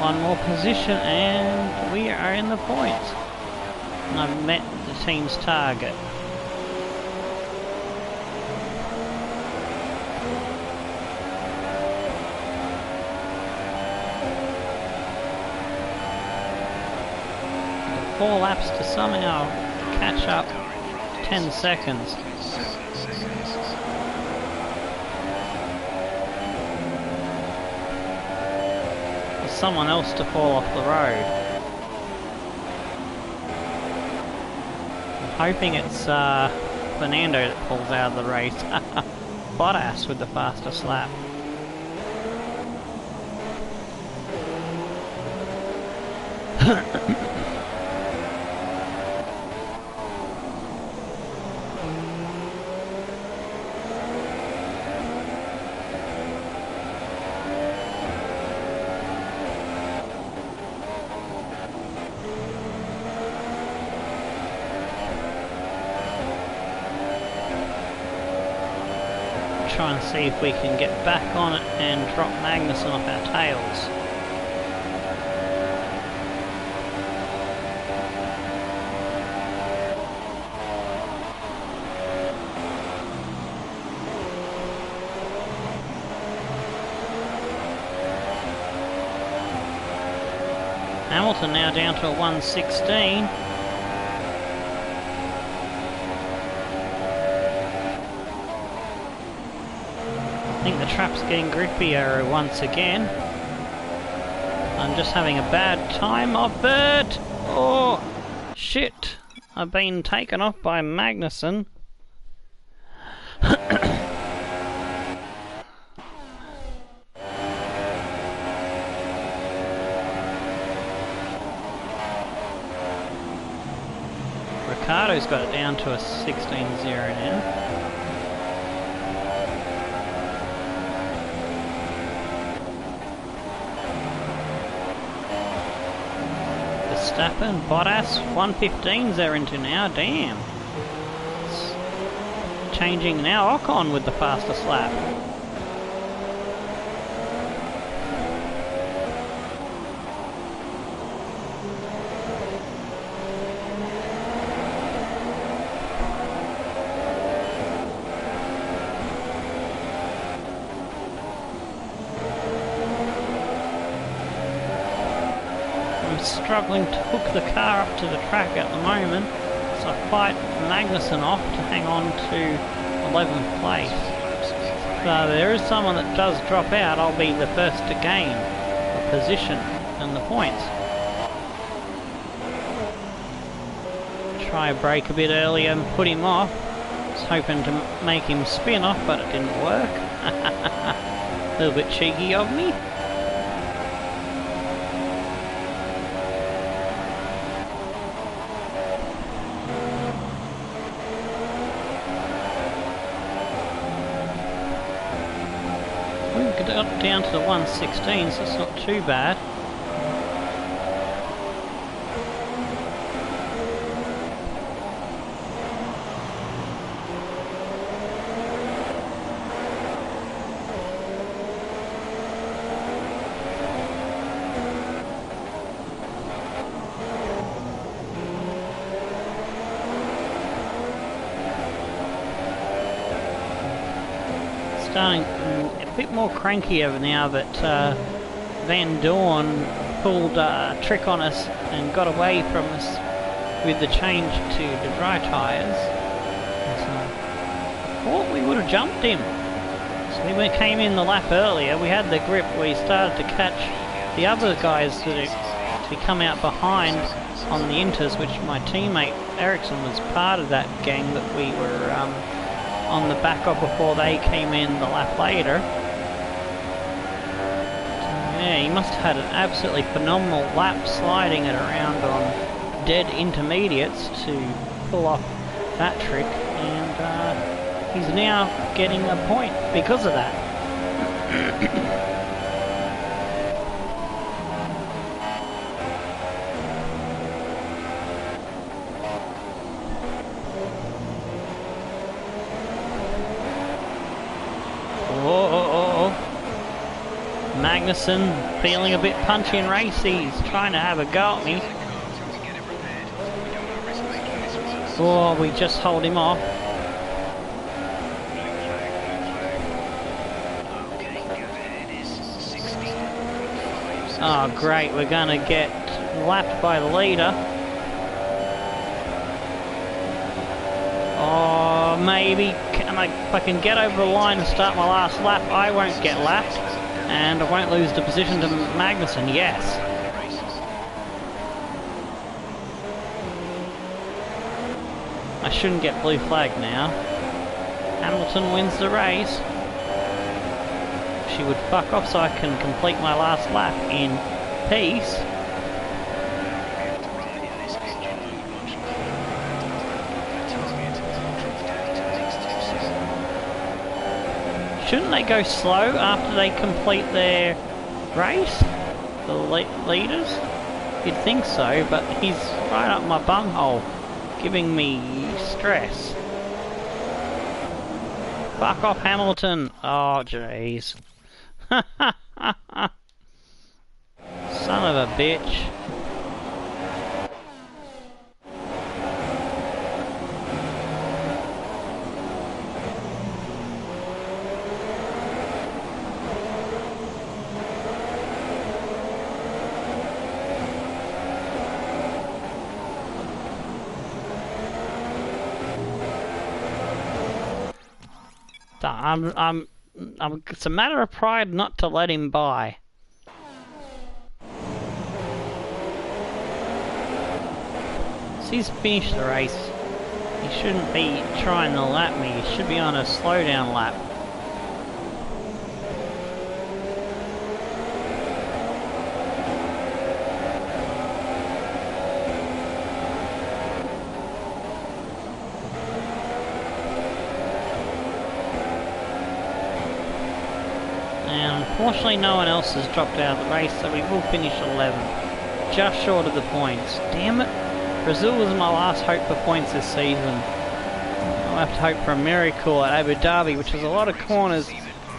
[SPEAKER 1] One more position and we are in the points. And I've met the team's target. Got 4 laps to somehow catch up. 10 seconds. Someone else to fall off the road. I'm hoping it's Fernando that pulls out of the race. Bottas with the fastest lap. Try and see if we can get back on it and drop Magnussen off our tails. Hamilton now down to a 1:16. I think the trap's getting grippier once again. I'm just having a bad time of it. Oh, shit. I've been taken off by Magnussen. Ricardo's got it down to a 16-0 now. Verstappen, Bottas, 1:15s they're into now, damn. It's changing now, Ocon with the fastest lap. Struggling to hook the car up to the track at the moment, so I fight Magnussen off to hang on to 11th place. So there is someone that does drop out, I'll be the first to gain the position and the points. Try a break a bit earlier and put him off. I was hoping to make him spin off, but it didn't work. A little bit cheeky of me. Got down to the 1:16, so it's not too bad. Starting a bit more crankier now that Van Dorn pulled a trick on us and got away from us with the change to the dry tyres. So I thought we would have jumped him. So we came in the lap earlier, we had the grip, we started to catch the other guys that We come out behind on the Inters, which my teammate Ericsson was part of that gang that we were on the back of before they came in the lap later. Yeah, he must have had an absolutely phenomenal lap sliding it around on dead intermediates to pull off that trick, and he's now getting a point because of that. Magnussen feeling a bit punchy and racy. He's trying to have a go at me. Oh, we just hold him off. Oh, great. We're going to get lapped by the leader. Oh, maybe if I can get over the line and start my last lap, I won't get lapped. And I won't lose the position to Magnussen, yes. I shouldn't get blue flag now. Hamilton wins the race. She would fuck off so I can complete my last lap in peace. Shouldn't they go slow after they complete their race? The leaders? You'd think so, but he's right up my bumhole, giving me stress. Fuck off, Hamilton! Oh, jeez. Son of a bitch. It's a matter of pride not to let him by. So he's finished the race. He shouldn't be trying to lap me. He should be on a slow down lap. Unfortunately, no one else has dropped out of the race, so we will finish 11th. Just short of the points. Damn it! Brazil was my last hope for points this season. I'll have to hope for a miracle at Abu Dhabi, which has a lot of corners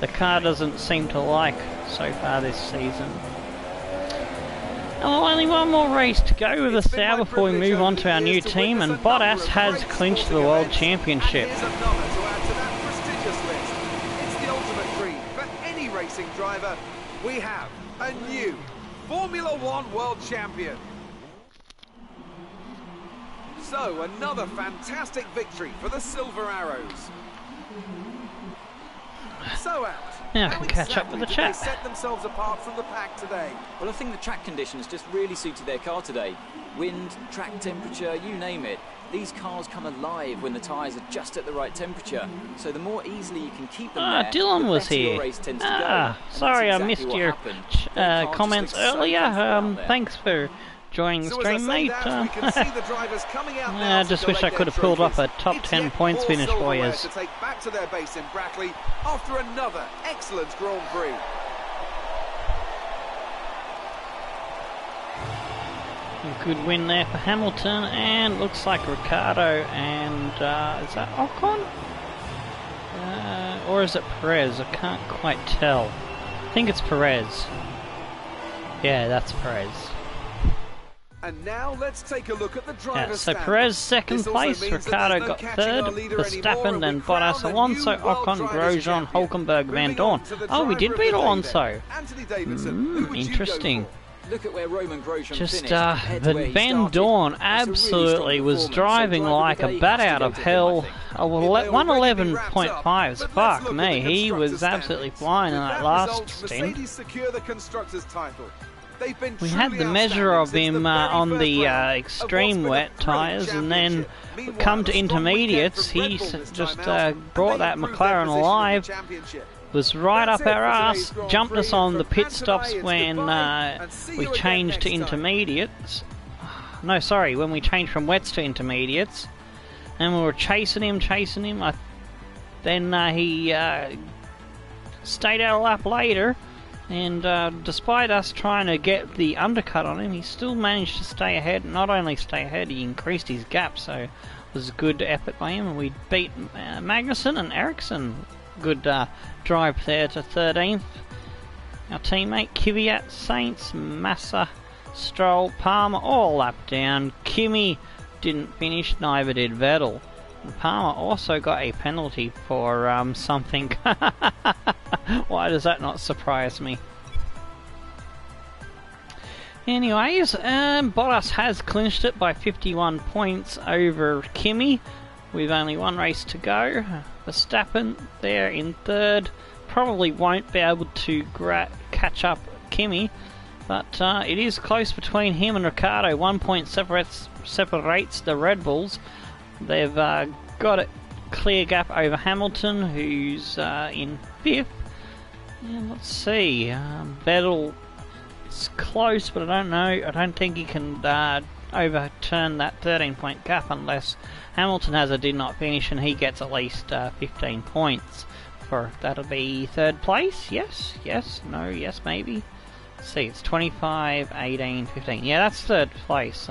[SPEAKER 1] the car doesn't seem to like so far this season. And well, only one more race to go with the Sauber before we move on to our new team, and Bottas has clinched the World Championship.
[SPEAKER 2] Racing driver, we have a new Formula One World Champion. So another fantastic victory for the Silver Arrows. So out.
[SPEAKER 1] Now I can catch up with the chat.
[SPEAKER 2] They set themselves apart from the pack today.
[SPEAKER 4] Well, I think the track conditions just really suited their car today. Wind, track temperature, you name it. These cars come alive when the tyres are just at the right temperature. So the more easily you can keep them there,
[SPEAKER 1] Dylan
[SPEAKER 4] the
[SPEAKER 1] was
[SPEAKER 4] better your
[SPEAKER 1] here.
[SPEAKER 4] race tends to go.
[SPEAKER 1] Sorry,
[SPEAKER 4] exactly
[SPEAKER 1] I missed your comments earlier. Thanks for joining the stream, mate. I just wish I could have pulled off a top 10 points finish for you.
[SPEAKER 2] To take back to their base in Brackley after another excellent Grand Prix.
[SPEAKER 1] A good win there for Hamilton, and looks like Ricciardo and is that Ocon? Or is it Perez? I can't quite tell. I think it's Perez. Yeah, that's Perez.
[SPEAKER 2] And now let's take a look at the driver's
[SPEAKER 1] so Perez second place, Ricciardo got third, Verstappen, then Bottas, Alonso, Ocon, Grosjean, Hulkenberg, Van Dorn. Oh, we did beat Alonso. Interesting.
[SPEAKER 4] Look at where Roman Grosjean
[SPEAKER 1] Just
[SPEAKER 4] finished.
[SPEAKER 1] Van Dorn absolutely was driving like a bat out of hell. 111.5s. Fuck me, he was absolutely flying in that last stint.
[SPEAKER 2] Mercedes secure the constructors' title. They've been
[SPEAKER 1] We had the measure of him on the extreme wet tyres, and then come to intermediates, he just brought that McLaren alive, was right up our ass, jumped us on the pit stops when we changed to intermediates. No, sorry, when we changed from wets to intermediates, and we were chasing him. Then he stayed out a lap later, and despite us trying to get the undercut on him, he still managed to stay ahead. Not only stay ahead, he increased his gap, so it was a good effort by him, and we beat Magnussen and Ericsson. Good drive there to 13th. Our teammate Kvyat, Saints, Massa, Stroll, Palmer all lap down. Kimi didn't finish, neither did Vettel. And Palmer also got a penalty for something. Why does that not surprise me? Anyways, Bottas has clinched it by 51 points over Kimi. With only one race to go. Verstappen there in third. Probably won't be able to catch up Kimi, but it is close between him and Ricciardo. 1 point separates the Red Bulls. They've got a clear gap over Hamilton, who's in fifth. And let's see, Vettel is close, but I don't know. I don't think he can overturn that 13-point gap unless Hamilton has a did not finish and he gets at least 15 points. That'll be third place. Yes, no, yes, maybe. Let's see, it's 25, 18, 15. Yeah, that's third place.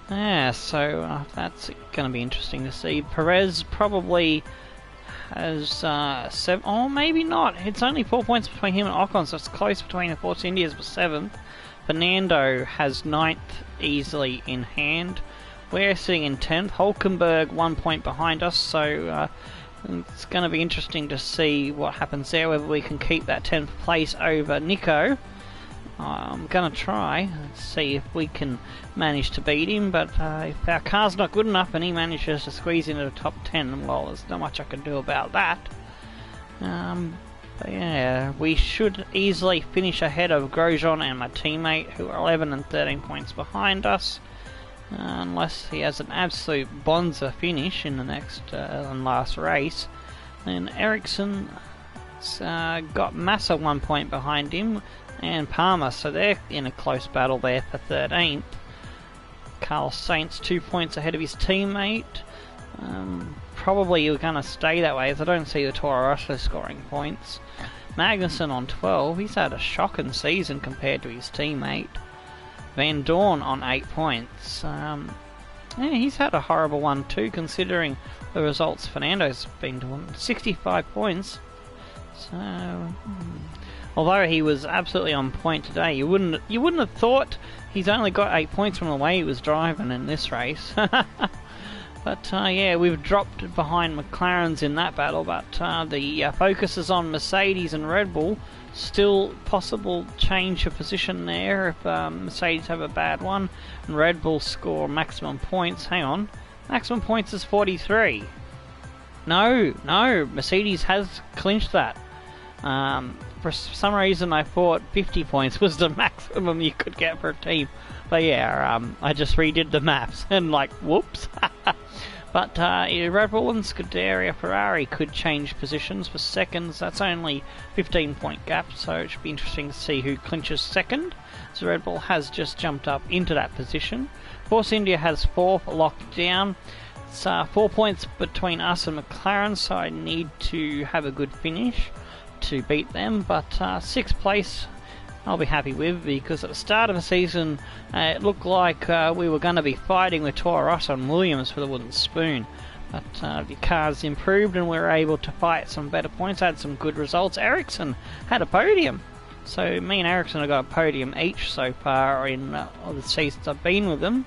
[SPEAKER 1] Yeah, so that's going to be interesting to see. Perez probably has 7. Oh, maybe not. It's only 4 points between him and Ocon, so it's close between the Force Indias for 7th. Fernando has 9th easily in hand. We're sitting in 10th. Hulkenberg 1 point behind us, so it's going to be interesting to see what happens there, whether we can keep that 10th place over Nico. I'm going to try and see if we can manage to beat him, but if our car's not good enough and he manages to squeeze into the top 10, well, there's not much I can do about that. But yeah, we should easily finish ahead of Grosjean and my teammate, who are 11 and 13 points behind us. Unless he has an absolute bonza finish in the next and last race. Then Ericsson got Massa 1 point behind him, and Palmer, so they're in a close battle there for 13th. Carlos Sainz 2 points ahead of his teammate. Probably you're going to stay that way, as I don't see the Toro Rosso scoring points. Magnussen on 12, he's had a shocking season compared to his teammate. Van Dorn on 8 points. Yeah, he's had a horrible one too, considering the results Fernando's been doing. 65 points. So, although he was absolutely on point today, you wouldn't have thought he's only got 8 points from the way he was driving in this race. But yeah, we've dropped behind McLaren's in that battle, but the focus is on Mercedes and Red Bull. Still possible change of position there if Mercedes have a bad one and Red Bull score maximum points. Hang on, maximum points is 43. No, Mercedes has clinched that. For some reason I thought 50 points was the maximum you could get for a team. But yeah, I just redid the maps and like, whoops. But Red Bull and Scuderia Ferrari could change positions for seconds. That's only 15-point gap, so it should be interesting to see who clinches second. So Red Bull has just jumped up into that position. Force India has 4th locked down. It's 4 points between us and McLaren, so I need to have a good finish to beat them. But 6th place I'll be happy with, because at the start of the season it looked like we were going to be fighting with Toro Rosso and Williams for the wooden spoon, but the cars improved and we were able to fight some better points, had some good results. Ericsson had a podium, so me and Ericsson have got a podium each so far in all the seasons I've been with them.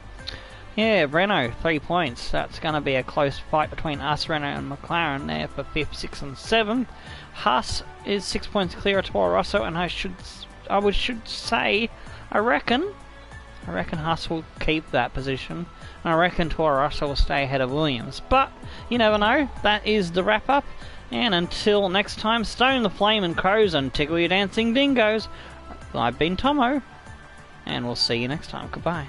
[SPEAKER 1] Yeah, Renault 3 points. That's going to be a close fight between us, Renault and McLaren there for 5th, 6th and 7th. Haas is 6 points clear of Toro Rosso, and I should say, I reckon Haas will keep that position, and I reckon Toro Rosso will stay ahead of Williams. But you never know. That is the wrap up, and until next time, stone the flame and crows and tickle your dancing dingoes. I've been Tomo, and we'll see you next time. Goodbye.